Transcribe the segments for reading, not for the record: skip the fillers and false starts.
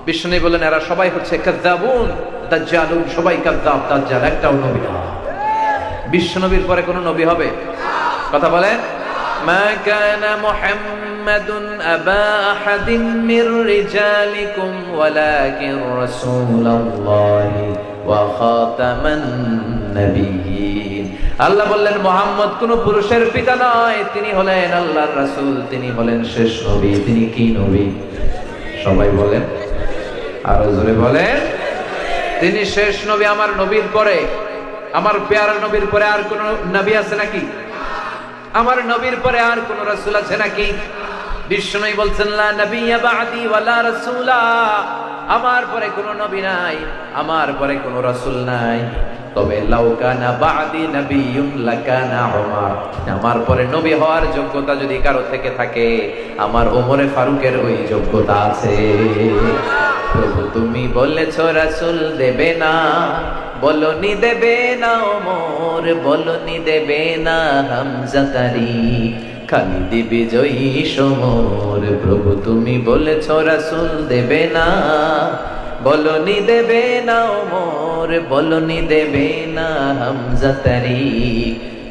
বিষ্ণু বললেন এরা সবাই হচ্ছে কাযযাবুন, দাজ্জালুন, সবাই কাযযাব, দাজ্জাল একটাও নবী না। বিশ্ব নবীর পরে কোন নবী হবে? কথা বলেন। মা কানা মুহাম্মাদুন আবা আহাদিন মির রিজালিকুম ওয়ালাকিন রাসূলুল্লাহি ওয়া খাতামান নাবিয়্যিন। আল্লাহ বললেন মুহাম্মদ কোন পুরুষের পিতা নয়, তিনি হলেন আল্লাহর রাসূল, তিনি হলেন শেষ নবী। তিনি কি নবী? সবাই বলেন, আরো জোরে বলেন। তিনি শেষ নবী। আমার নবীর পরে, আমার পেয়ারা নবীর পরে আর কোন নবী আছে নাকি? আমার নবীর পরে আর কোন রাসূল আছে নাকি? বিষ্ণু বলছেন লা নাবিয়্যা বা'দি ওয়ালা রাসূলা, আমার পরে কোন নবী নাই, আমার পরে কোন রাসূল নাই। তবে লাউ কানা বা'দি নাবিয়্যুন লাকানা উমর, আমার পরে নবী হওয়ার যোগ্যতা যদি কারো থেকে থাকে, আমার ওমরে ফারুকের ওই যোগ্যতা আছে। প্রভু তুমি বলেছো রাসূল দেবে না, বলনি দেবে না ওমর, বলনি দেবে না হামজা তারি, খালিদ বিজয়ী সমর। প্রভু তুমি বলেছো রাসূল দেবে না, বলনি দেবে না ওমর, বলনি দেবে না হামজা তারি,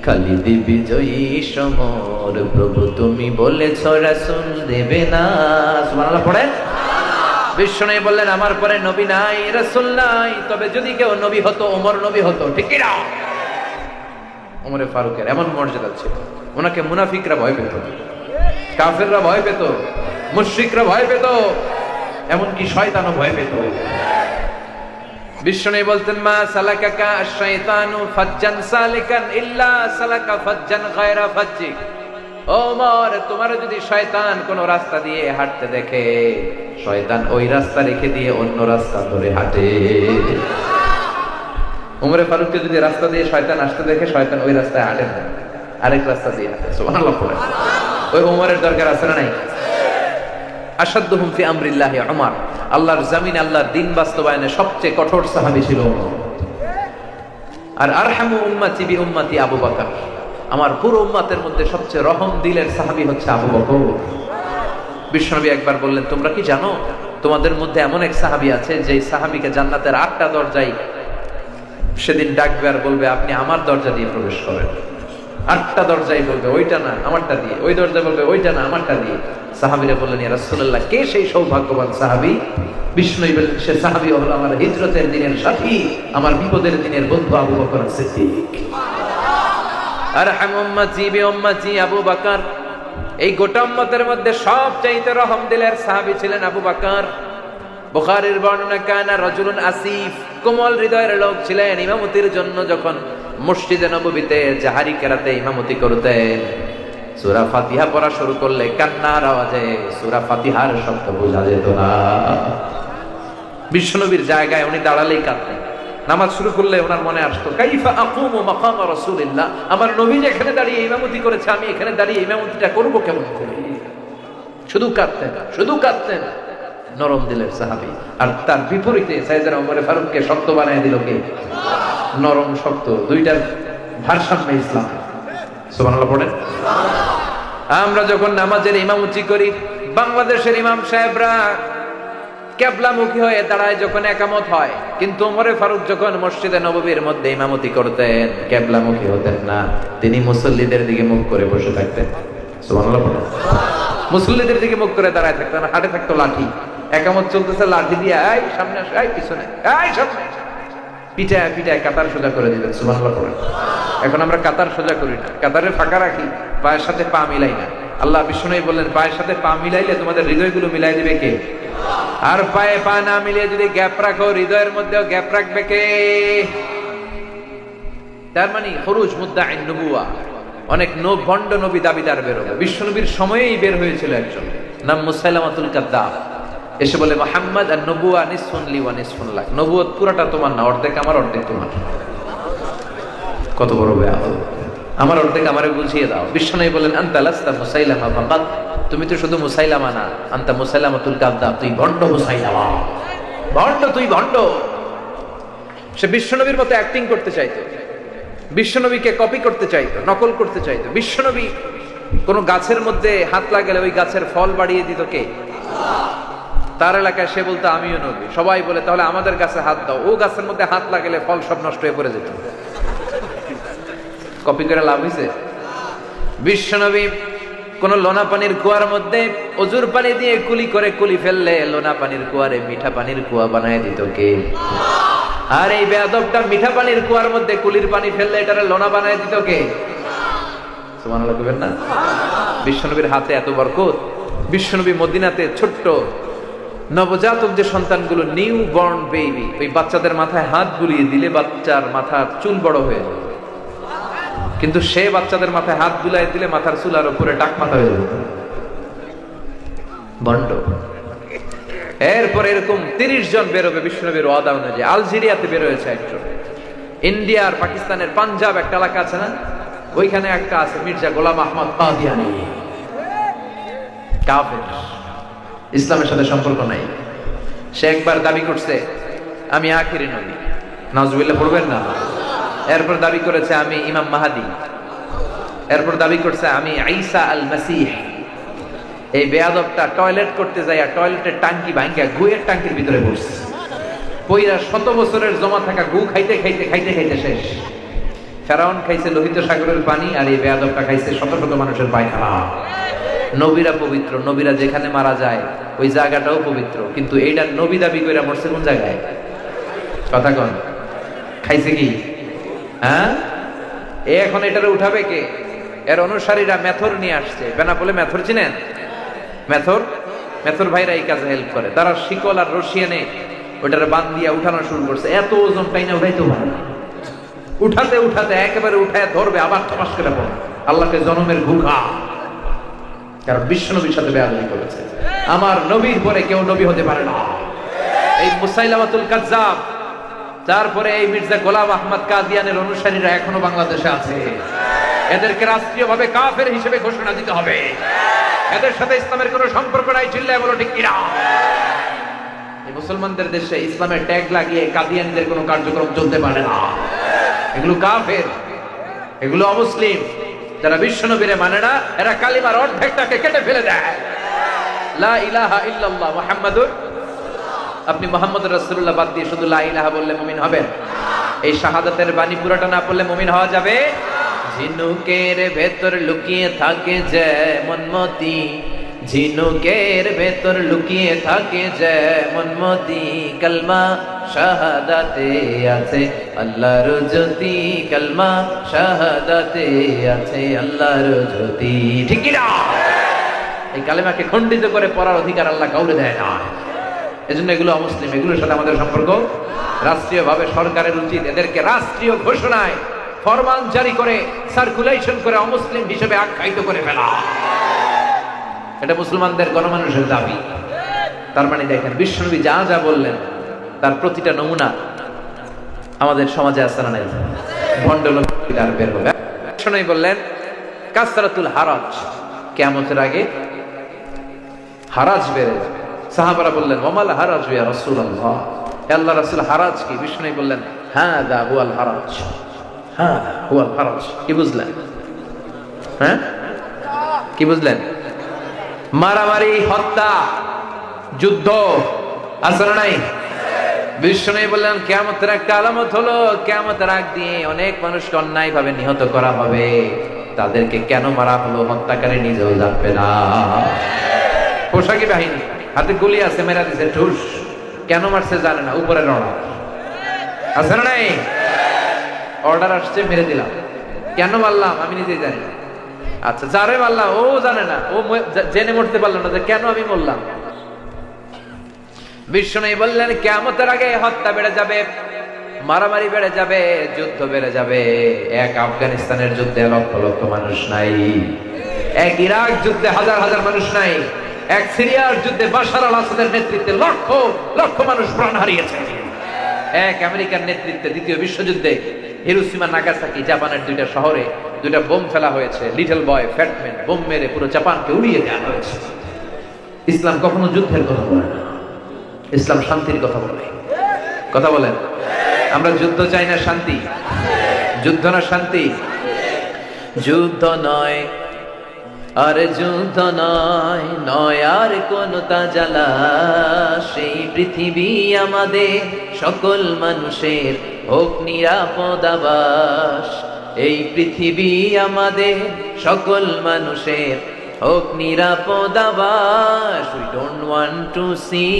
খালিদ বিজয়ী সমর। প্রভু তুমি বলেছো রাসূল দেবে না। সুবহানাল্লাহ পড়েন। বিষ্ণু বললেন আমার পরে নবী নাই, রাসূল নাই, তবে যদি কেউ নবী হতো ওমর নবী হতো। ঠিক কি না? ওমরে ফারুকের এমন মর্যাদা ছিল, ওনাকে মুনাফিকরা ভয় পেত, কাফেররা ভয় পেত, মুশরিকরা ভয় পেত, এমনকি শয়তানও ভয় পেত। বিষ্ণু বলতেন মা সালাকাকা আশ-শাইতানু ফাজ্জান সালিকান ইল্লা সালাকা ফাজ্জান গায়রা ফাজ্জিক। ওমর, তোমার যদি শয়তান কোন রাস্তা দিয়ে হাঁটতে দেখে, শয়তান ওই রাস্তা রেখে দিয়ে অন্য রাস্তা ধরে হাঁটে। ওমরে ফারুককে যদি রাস্তা দিয়ে শয়তান আসতে দেখে, শয়তান ওই রাস্তায় হাঁটে না, আরেক রাস্তা দিয়ে হাঁটে। সুবহানাল্লাহ পড়ে। ওই ওমরের দরকার আছে না নাই? আশাদ্দুহুম ফি আমরিল্লাহি উমর, আল্লাহর জমিনে আল্লাহর দ্বীন বাস্তবায়নে সবচেয়ে কঠোর সাহাবী ছিল ওমর। আর আরহামু উম্মতি বি উম্মতি আবু বকর, আমার পুরো উম্মতের মধ্যে সবচেয়ে রহম দিলের সাহাবী হচ্ছে আবু বকর। বিশ্বনবী একবার বললেন তোমরা কি জানো তোমাদের মধ্যে এমন এক সাহাবী আছে যে সাহাবীকে জান্নাতের 8টা দরজায় সেদিন ডাকবে আর বলবে আপনি আমার দরজা দিয়ে প্রবেশ করেন। 8টা দরজায় বলবে ওইটা না আমারটা দিয়ে, ওই দরজা বলবে ওইটা না আমারটা দিয়ে। সাহাবীরা বললেন ইয়া রাসূলুল্লাহ কে সেই সৌভাগ্যবান সাহাবী? বিষ্ণু বললেন সে সাহাবী হলো আমার হিজরতের দিনের সাথী, আমার বিপদের দিনের বন্ধু আবু বকর সিদ্দিক। আরহাম উম্মতি বি উম্মতি আবু বকর, এই গোটা উম্মতের মধ্যে সবচাইতে রহম দিলের সাহাবী ছিলেন আবু বকর। বুখারীর বর্ণনা কানা রাজুলুন আসিফ, কোমল হৃদয়ের লোক ছিলেন। ইমামতির জন্য যখন মসজিদে নববীতে জাহারি কেরাতে ইমামতি করতেন, সূরা ফাতিহা পড়া শুরু করলে কান্নার আওয়াজে সূরা ফাতিহার শব্দ বোঝা যেত না। বিশ্বনবীর জায়গায় উনি দাঁড়ালেই কাঁদতেন। নামাজ শুরু করলে ওনার মনে আসতো কাইফা আকুমু মাকাম রাসূলিল্লাহ, আমার নবী যেখানে দাঁড়িয়ে ইমামতি করেছে আমি এখানে দাঁড়িয়ে ইমামতিটা করব কেমন করে? শুধু কাঁদতেন, শুধু কাঁদতেন। নরম দিলের সাহাবী। আর তার বিপরীতে সাইয়েদনা ওমরে ফারুককে শক্ত বানিয়ে দিল কে? নরম শক্ত, দুইটার ভারসাম্যে ইসলাম। সুবহানাল্লাহ পড়েন। আমরা যখন নামাজের ইমামতি করি, বাংলাদেশের ইমাম সাহেবরা কিবলামুখী হয়ে দাঁড়ায় যখন একামত হয়, কিন্তু ওমরে ফারুক যখন মসজিদে নববীর মধ্যে ইমামতি করতেন কিবলামুখী হতেন না, তিনি মুসল্লিদের দিকে মুখ করে বসে থাকতেন। সুবহানাল্লাহ পড়েন। মুসল্লিদের দিকে মুখ করে দাঁড়ায় থাকতেন, হাতে থাকতো লাঠি। একামত চলতেছে, লাঠি দিয়ে এই সামনে আসো, এই পিছনে, এই সামনে, পিটায় পিটায় কাতার সোজা করে দিলেন। সুবহানাল্লাহ পড়েন। এখন আমরা কাতার সোজা করি না, কাতারে ফাঁকা রাখি, পায়ের সাথে পা মিলাই না। আল্লাহ বিষ্ণু বললেন পায়ের সাথে পা মিলাইলে তোমাদের হৃদয়গুলো মিলাই দিবে কে? আর পায়ে পা না মিলিয়ে যদি গ্যাপ রাখো, হৃদয়ের মধ্যেও গ্যাপ রাখবে কে? তার মানে খুরুজ মুদ্দাঈন নবুওয়া, অনেক ভণ্ড নবী দাবিদার বেরোবে। বিশ্বনবীর সময়েই বের হয়েছিল একজন, নাম মুসাইলামাতুল কাযযাব। এসে বলে মুহাম্মদ আর নবুওয়া নিসফুন লি ওয়া নিসফুন লাক, নবুয়ত পুরাটা তোমার না, অর্ধেক আমার অর্ধেক তোমার। কত বড় বেয়াদব! আমার অর্ধেক আমারে বুঝিয়ে দাও। বিশ্বনবী বলেন আনতা লাস্তা মুসাইলামা ফাকাত, তুমি তো শুধু মুসাইলামা না, আনতা মুসাইলামাতুল কাযযাব, তুই ভণ্ড মুসাইলামা, ভণ্ড, তুই ভণ্ড। সে বিশ্বনবীর মতো অ্যাক্টিং করতে চাইতো, বিশ্বনবীকে কপি করতে চাইতো, নকল করতে চাইতো। বিশ্বনবী কোন গাছের মধ্যে হাত লাগালে ওই গাছের ফল বাড়িয়ে দিত কে? তার এলাকায় সে বলতো আমিও নবী, সবাই বলে তাহলে আমাদের গাছে হাত দাও, ও গাছের মধ্যে হাত লাগালে ফল সব নষ্ট হয়ে পড়ে যেত। কপি করে লাভ হয়েছে? বিশ্বনবী কোন লোনা পানির কুয়ার মধ্যে অজুর পানি দিয়ে কুলি করে কুলি ফেললে লোনা পানির কুয়ারে মিঠা পানির কুয়া বানায় দিত কে? আর এই বেয়াদবটা মিঠা পানির কুয়ার মধ্যে কুলির পানি ফেললে এটারে লোনা বানায় দিত কে? সুবহানাল্লাহ কইবেন না? বিশ্বনবীর হাতে এত বরকত। বিশ্বনবী মদিনাতে ছোট্ট নবজাতক যে সন্তানগুলো, নিউ বর্ন বেবি, ওই বাচ্চাদের মাথায় হাত বুলিয়ে দিলে বাচ্চার মাথার চুল বড় হয়ে যায়, কিন্তু সে বাচ্চাদের মাথায় হাত বুলাই দিলে মাথার চুল আর উপরে টাক মাথা হয়ে যেত। বন্ড। এরপর এরকম 30 জন বেরোবে বিশ্বনবীর ওয়াদা অনুযায়ী। আলজেরিয়াতে বের হয়েছে একজন, ইন্ডিয়ার পাকিস্তানের পাঞ্জাব একটা এলাকা আছে না, ওইখানে একটা আছে মির্জা গোলাম আহমদ কাদিয়ানি, কাফের, ইসলামের সাথে সম্পর্ক নাই। সে একবার দাবি করছে আমি আখিরি নবী, নাউজুবিল্লাহ পড়বেন না। এরপর দাবি করেছে আমি ইমাম মাহাদি। এরপর দাবি করছে আমি ঈসা আল মাসিহ। এই বেয়াদবটা টয়লেট করতে যায়, টয়লেটের টাঙ্কি ভাঙা গুয়ের টাঙ্কির ভিতরে বসছে, পয়রা 100 বছরের জমা থাকা গু খাইতে খাইতে খাইতে খাইতে শেষ। ফেরাউন খাইছে লোহিত সাগরের পানি, আর এই বেয়াদবটা খাইছে শত শত মানুষের পায়খানা। নবীরা পবিত্র, নবীরা যেখানে মারা যায় ওই জায়গাটাও পবিত্র, কিন্তু এইটা নবী দাবি করে মরছে কোন জায়গায়? কথা কন। খাইছে কি? হ্যাঁ, এখন এটারে উঠাবে কে? এর অনুসারীরা মেথর নিয়ে আসছে। বেনাপোলে মেথর চিনেন? মেথর ভাইরা এই কাজে হেল্প করে। তারা শিকল আর রশি এনে ওটারে বান দিয়া উঠানো শুরু করছে। এত ওজন টাইনা উঠাইতে পারে না, উঠাতে উঠাতে একেবারে উঠায় ধরবে, আবার তমাস করে পড়ে। আল্লাহকে জনমের ঘুঘা, কারণ বিশ্বনবীর সাথে বেয়াদবি করেছে। আমার নবীর পরে কেউ নবী হতে পারে না। এই মুসাইলামাতুল কাজ্জাব, তারপরে এই মির্জা গোলাম আহমদ কাদিয়ানের অনুসারীরা এখনো বাংলাদেশে আছে। এদেরকে রাষ্ট্রীয়ভাবে কাফের হিসেবে ঘোষণা দিতে হবে। এদের সাথে ইসলামের কোনো সম্পর্ক নাই। চিল্লায় বলো ঠিক কিনা? এই মুসলমানদের দেশে ইসলামের ট্যাগ লাগিয়ে কাদিয়ানীদের কোনো কার্যক্রম চলতে পারে না। এগুলো কাফের, এগুলো অমুসলিম। যারা বিশ্বনবীরে মানে না, এরা কালিমার অর্ধেকটাকে কেটে ফেলে দেয়। লা ইলাহা ইল্লাল্লাহ মুহাম্মাদুর। আপনি মুহাম্মদুর রাসূলুল্লাহ বাদ দিয়ে শুধু লা ইলাহা বললে মুমিন হবেন? এই শাহাদাতের বাণী পুরোটা না পড়লে মুমিন হওয়া যাবে? ঝিনুকের ভেতর লুকিয়ে থাকে যেমন মতি, ঝিনুকের ভেতর লুকিয়ে থাকে যেমন মতি, কালমা শাহাদাতে আছে আল্লাহর জ্যোতি, কালমা শাহাদাতে আছে আল্লাহর জ্যোতি। ঠিক কি না? এই কালেমাকে খণ্ডিত করে পড়ার অধিকার আল্লাহ কাউকে দেয় না। এজন্য এগুলো অমুসলিম, এগুলোর সাথে আমাদের সম্পর্ক। রাষ্ট্রীয়ভাবে সরকারের উচিত এদেরকে রাষ্ট্রীয় ঘোষণায় ফরমান জারি করে সার্কুলেশন করে অমুসলিম হিসেবে আখ্যায়িত করে ফেলা। এটা মুসলমানদের গণমানুষের দাবি। তার মানে দেখেন বিশ্বনবী যা যা বললেন তার প্রতিটা নমুনা আমাদের সমাজে আছে না নাই? ভণ্ড লোক আর বের হবে। বিশ্বনবী বললেন কাসরাতুল হারাজ, কিয়ামতের আগে হারাজ বেড়ে যাবে। সাহাবারা বললেন ওমাল হারাজ ইয়া রাসূলুল্লাহ, হে আল্লাহর রাসূল হারাজ কি? বিশ্বনবী বললেন হাদা হুয়াল হারাজ, হাদা হুয়াল হারাজ। কি বুঝলেন? হ্যাঁ, কি বুঝলেন? মারামারি, হত্যা, যুদ্ধ আছে না নাই? বিশ্বনবী বললেন কিয়ামতের একটা আলামত হলো কিয়ামতের আগ দিয়ে অনেক মানুষকে অন্যায় ভাবে নিহত করা হবে। তাদেরকে কেন মারা হলো হত্যাকারী নিজেও জানবে না। পোশাকি বাহিনী হাতে গুলি আছে, মেরা দিছে ঠুস, কেন মারছে জানে না, উপরে অর্ডার আছে না নাই? অর্ডার আসছে, মেরে দিলাম। কেন মারলাম আমি নিজেই জানি না। আচ্ছা, যারে মারলাম ও জানে না, ও জেনে মরতে পারলো না যে কেন আমি মরলাম। বিশ্বনবী বললেন কিয়ামতের আগে হত্যা বেড়ে যাবে, মারামারি বেড়ে যাবে, যুদ্ধ বেড়ে যাবে। এক আফগানিস্তানের যুদ্ধে লক্ষ লক্ষ মানুষ নাই, এক ইরাক যুদ্ধে হাজার হাজার মানুষ নাই, এক সিরিয়ার যুদ্ধে বাশার আল আসাদের নেতৃত্বে লক্ষ লক্ষ মানুষ প্রাণ হারিয়েছে। এক আমেরিকার নেতৃত্বে দ্বিতীয় বিশ্বযুদ্ধে হিরোশিমা নাগাসাকি জাপানের দুইটা শহরে দুইটা বোম ফেলা হয়েছে। লিটল বয় ফ্যাটম্যান বোম মেরে পুরো জাপানকে উড়িয়ে দেওয়া হয়েছে। ইসলাম কখনো যুদ্ধের কথা বলে না, ইসলাম শান্তির কথা বলে। কথা বলেন, আমরা যুদ্ধ চাই না শান্তি? যুদ্ধ না শান্তি? যুদ্ধ নয় আর যুদ্ধ নয়, নয় আর কোন তাজালা, সেই পৃথিবী আমাদের সকল মানুষের হোক নিরাপদ আবাস। এই পৃথিবী আমাদের সকল মানুষের হোক নিরাপদ আবাস। We don't want to see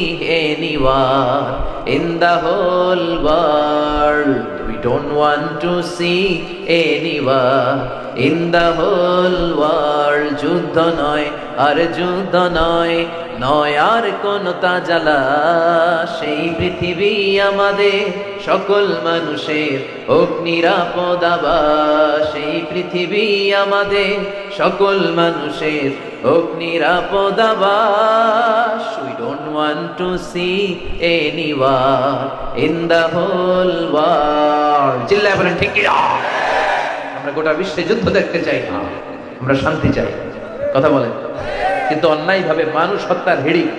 any war in the whole world. We don't want to see any war in the whole world. যুদ্ধ নয় আর যুদ্ধ নয়, নয় আর কোন তাজালা, সেই পৃথিবী আমাদের সকল মানুষের হোক নিরাপদ আবাস। সেই পৃথিবী আমাদের সকল মানুষের হোক নিরাপদ আবাস। We don't want to see any war in the whole world. চিল্লায় বলেন ঠিক কি না? আমরা গোটা বিশ্বে যুদ্ধ দেখতে চাই না, আমরা শান্তি চাই। কথা বলেন। কিন্তু অন্যায় ভাবে মানুষ হত্যার হিড়িক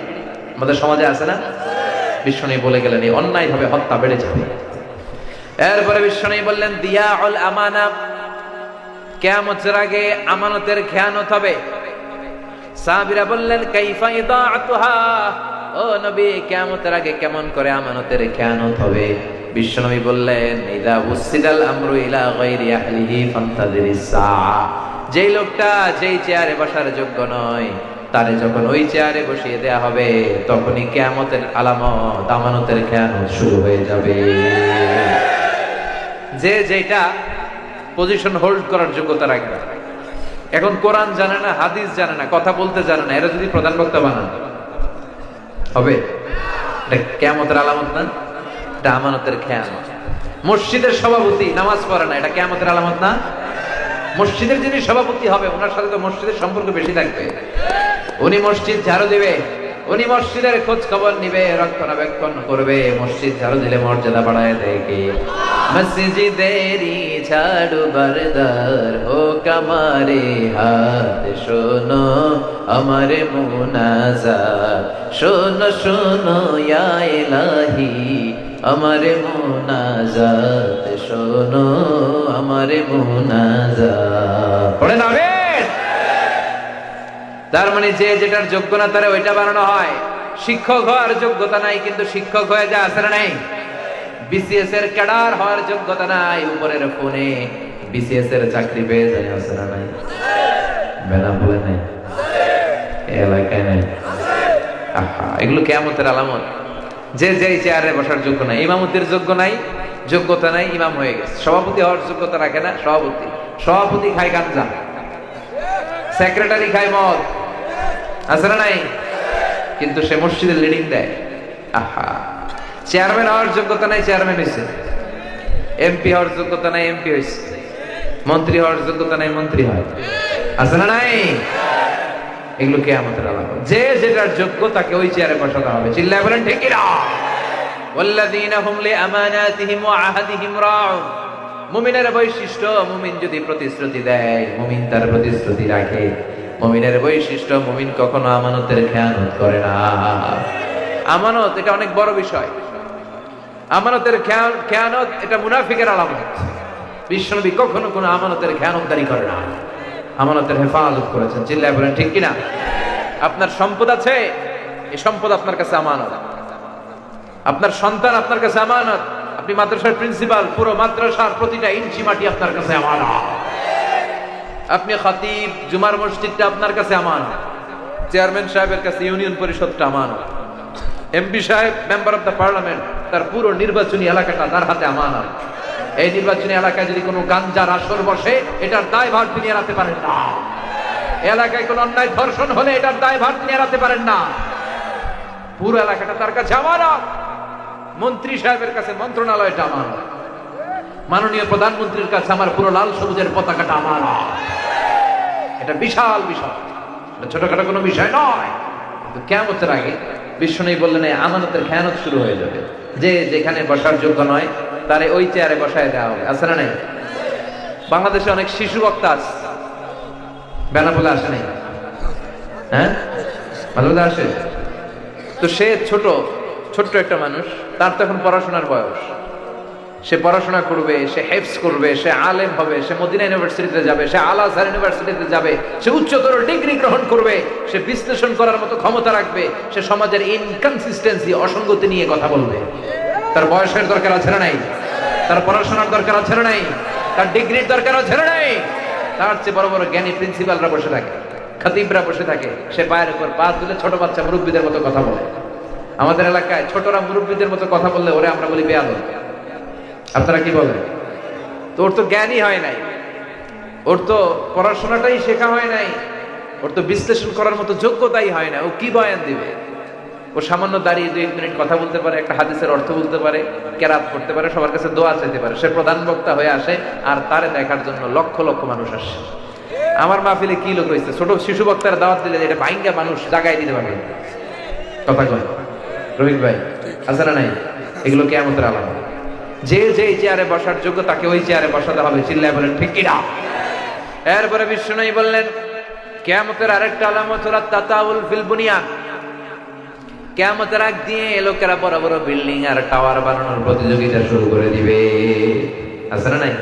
আমাদের সমাজে আছে না? বিশ্বনবী বলে গেলেন এই অন্যায় ভাবে হত্যা বেড়ে যাবে। এরপরে বিশ্বনবী বললেন দিয়াউল আমানা, কিয়ামতের আগে আমানতের খেয়ানত হবে। সাহাবীরা বললেন কাইফা ইদাআতুহা, ও নবী কিয়ামতের আগে কেমন করে আমানতের খেয়ানত হবে? বিশ্বনবী বললেন ইদা উসিদাল আমরু ইলা গায়রি আহলিহি ফান্তাযিরিস সাআ, যেই লোকটা যেই চেয়ারে বসার যোগ্য নয় তারে যখন ওই চেয়ারে বসিয়ে দেয়া হবে তখনই কিয়ামতের আলামত, আমানতের খেয়ানত শুরু হয়ে যাবে। যে যেটা পজিশন হোল্ড করার যোগ্যতা রাখবে। এখন কোরআন জানে না, হাদিস জানে না, কথা বলতে জানে না, এরা যদি প্রধান বক্তা বানান হবে? এটা কিয়ামতের আলামত না, এটা আমানতের খেয়ানত। মসজিদের সভাপতি নামাজ পড়ে না, এটা কিয়ামতের আলামত না? মসজিদের যিনি সভাপতি হবে ওনার সাথে তো মসজিদের সম্পর্ক বেশি থাকবে। উনি মসজিদ ঝাড়ু দিবে, উনি মসজিদের খোঁজ খবর নিবে, রক্ষণাবেক্ষণ করবে। মসজিদ ঝাড়ু দিলে মর্যাদা বাড়ায় দেয় কে? মসজিদেরি ঝাড়ু বরদার হোক আমারে হাত, শোনো আমারে মুনাজাত, শোনো শোনো ইয়া ইলাহি আমারে মুনাজাত, শোনো আমারে মুনাজাত। পড়ে না? তার মানে যে যেটার যোগ্য না তারে ওইটা বানানো হয়। শিক্ষক হওয়ার যোগ্যতা নাই কিন্তু শিক্ষক হয়ে যা আছে না নাই? বিসিএস এর ক্যাডার হওয়ার যোগ্যতা নাই, উপরের ফোনে বিসিএস এর চাকরি পেয়ে যায়, আছে না নাই? বেনাপোলে নাই, এলাকায় নাই। আহা, এগুলো কিয়ামতের আলামত। যে যেই চেয়ারে বসার যোগ্য নাই, ইমামতির যোগ্য নাই, যোগ্যতা নাই, ইমাম হয়ে গেছে। সভাপতি হওয়ার যোগ্যতা রাখে না, সভাপতি খায় গাঞ্জা, সেক্রেটারি খায় মদ, আছে না নাই? কিন্তু সে মসজিদের লিডিং দেয়। আহা, চেয়ারম্যান হওয়ার যোগ্যতা নাই, চেয়ারম্যান হয়েছে। এমপি হওয়ার যোগ্যতা নাই, এমপি হয়েছে। মন্ত্রী হওয়ার যোগ্যতা নাই, মন্ত্রী হয়, আছে না নাই? এগুলো কিয়ামতের আলামত। যে যেটার যোগ্য তাকে ওই চেয়ারে বসাতে হবে। চিল্লায় বলেন ঠিক কি না? ওয়াল্লাযীনা হুম লিআমানাতিহিম ওয়া আহাদিহিম রাউন, মুমিনের বৈশিষ্ট্য, মুমিন যদি প্রতিশ্রুতি দেয়, মুমিন তার প্রতিশ্রুতি রাখে। মুমিনের বৈশিষ্ট্য, মুমিন কখনো আমানতের খেয়ানত করে না। আমানত এটা অনেক বড় বিষয়। আমানতের খেয়ানত এটা মুনাফিকের আলামত। বিশ্বনবী কখনো কোনো আমানতের খেয়ানতকারী করে না, আমানতের হেফাজত করেছেন। চিল্লায় বলেন ঠিক কিনা? আপনার সম্পদ আছে, এই সম্পদ আপনার কাছে আমানত। আপনার সন্তান আপনার কাছে আমানত। আপনি মাদ্রাসার প্রিন্সিপাল, পুরো মাদ্রাসার প্রতিটা ইঞ্চি মাটি আপনার কাছে আমানত। আপনি খতিব, জুমার মসজিদটা আপনার কাছে আমানত। চেয়ারম্যান সাহেবের কাছে ইউনিয়ন পরিষদটা আমানত। এমপি সাহেব, মেম্বার অফ দ্য পার্লামেন্ট, তার পুরো নির্বাচনী এলাকাটা তার হাতে আমানত। এই নির্বাচনী এলাকায় যদি কোনো গাঞ্জার আসর বসে, এটার দায়ভার তিনি এড়াতে পারেন না। এলাকায় কোনো অন্যায় ধর্ষণ হলে এটার দায়ভার তিনি এড়াতে পারেন না। পুরো এলাকাটা তার কাছে আমানত। মন্ত্রী সাহেবের কাছে মন্ত্রণালয়টা আমানত। মাননীয় প্রধানমন্ত্রীর কাছে আমার পুরো লাল সবুজের পতাকাটা আমানত। এটা বিশাল বিষয়, ছোটখাটো কোনো বিষয় নয়। কিন্তু কিয়ামতের আগে বিশ্বনবী বললেন এই আমানতের খেয়ানত শুরু হয়ে যাবে। যে যেখানে বসার যোগ্য নয় তারে ওই চেয়ারে বসায় দেওয়া হবে, আছে না নাই? বাংলাদেশে অনেক শিশু বক্তা আছে, বেনাপোলে আসে নাই? হ্যাঁ, ভালো আসে তো। সে ছোট্ট একটা মানুষ, তার তো এখন পড়াশোনার বয়স। সে পড়াশোনা করবে, সে হেফজ করবে, সে আলেম হবে, সে মদিনা ইউনিভার্সিটিতে যাবে, সে আল আজহার ইউনিভার্সিটিতে যাবে, সে উচ্চতর ডিগ্রি গ্রহণ করবে, সে বিশ্লেষণ করার মতো ক্ষমতা রাখবে, সে সমাজের ইনকনসিস্টেন্সি অসঙ্গতি নিয়ে কথা বলবে। তার বয়সের দরকার আছে না নাই? তার পড়াশোনার দরকার আছে না নাই? তার ডিগ্রির দরকার আছে না নাই? তার চেয়ে বড় বড় জ্ঞানী প্রিন্সিপালরা বসে থাকে, খতিবরা বসে থাকে, সে পায়ের উপর পা তুলে ছোট বাচ্চা মুরব্বীদের মতো কথা বলে। আমাদের এলাকায় ছোটরা মুরব্বীদের মতো কথা বললে ওরে আমরা বলি বেয়াদব। আপনারা কি বলেন? তো ওর তো জ্ঞানই হয় নাই, ওর তো পড়াশোনাটাই শেখা হয় নাই, ওর তো বিশ্লেষণ করার মতো যোগ্যতাই হয় না। ও কি বয়ান দিবে? ও সামান্য দাঁড়িয়ে 2 মিনিট কথা বলতে পারে, একটা হাদিসের অর্থ বলতে পারে, কেরাত করতে পারে, সবার কাছে দোয়া চাইতে পারে। সে প্রধান বক্তা হয়ে আসে, আর তারে দেখার জন্য লক্ষ লক্ষ মানুষ আসে। আমার মাহফিলে কি লোক হয়েছে, ছোট শিশু বক্তার দাওয়াত দিলে এটা ভাইঙ্গা মানুষ জাগায় দিতে পারবে। কথা কয় রফিক ভাই, আছে না নাই? এগুলো কিয়ামতের আলামত। যে যেই চেয়ারে বসার যোগ্য তাকে ওই চেয়ারে বসাতে হবে। চিল্লায় বলেন ঠিক কিনা? এরপরে বিশ্বনবী বললেন কিয়ামতের আরেকটা আলামত হলো তাতাউল ফিল বুনিয়ান। কিয়ামতের আগ দিয়ে লোকেরা বড় বড় বিল্ডিং আর টাওয়ার বানানোর প্রতিযোগিতা শুরু করে দিবে। আছে না নাই?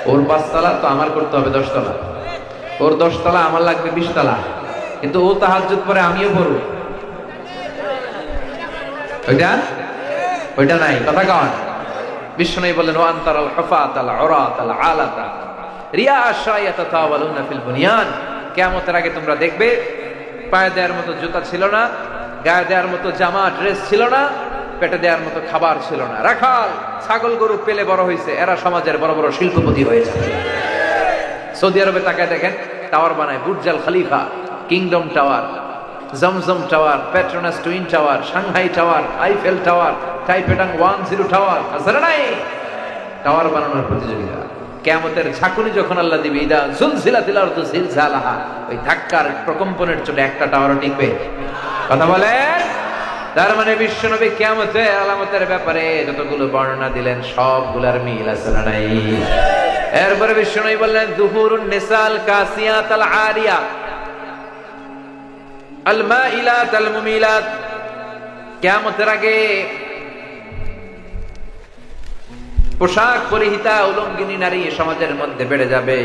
ওর 5 তলা তো আমার করতে হবে 10 তলা, ওর 10 তলা আমার লাগবে 20 তলা, কিন্তু ও তাহাজ্জুদ পরে আমিও পড়ব। ওইটা নাই। কথা কন। বিশ্বনবী বললেন ওয়া আনতারাল হুফাতাল উরাতাল আলাতা রিয়াশা ইয়াতাতাওয়ালুনা ফিল বুনিয়ান। কিয়ামতের আগে তোমরা দেখবে পায়ে দেওয়ার মতো জুতা ছিল না, গায়ে দেওয়ার মতো জামা ড্রেস ছিল না, পেটে দেওয়ার মতো খাবার ছিল না। রাখাল ছাগল গরু পেলে বড় হয়েছে, এরা সমাজের বড় বড় শিল্পপতি হয়ে যাবে। সৌদি আরবে তাকায় দেখেন, টাওয়ার বানায়, Burj al Khalifa, Kingdom tower, Zamzam tower, Petronas twin tower, Shanghai tower, Eiffel tower, টাইপেটাং 10 টাওয়ার। আছে না নাই? টাওয়ার বানানোর প্রতিযোগিতা। কিয়ামতের ঝাঁকুনি যখন আল্লাহ দিবে, ইদা জুলজিলাতিল আরদু জিলজালাহা, ওই ধাক্কার প্রকম্পনের চোটে একটা টাওয়ারও টিকবে? কথা বলেন। তার মানে বিশ্বনবী কিয়ামতের আলামতের ব্যাপারে যতগুলো বর্ণনা দিলেন সবগুলার মিল আছে না নাই? এরপরে বিশ্বনবী বললেন যুহুরুন নিসাল কাসিয়াত আল আরিয়া আল মাইলাত আল মুমিলাত। কিয়ামতের আগে পোশাক পরিহিতা উলঙ্গিনী নারী সমাজের মধ্যে বেড়ে যাবে।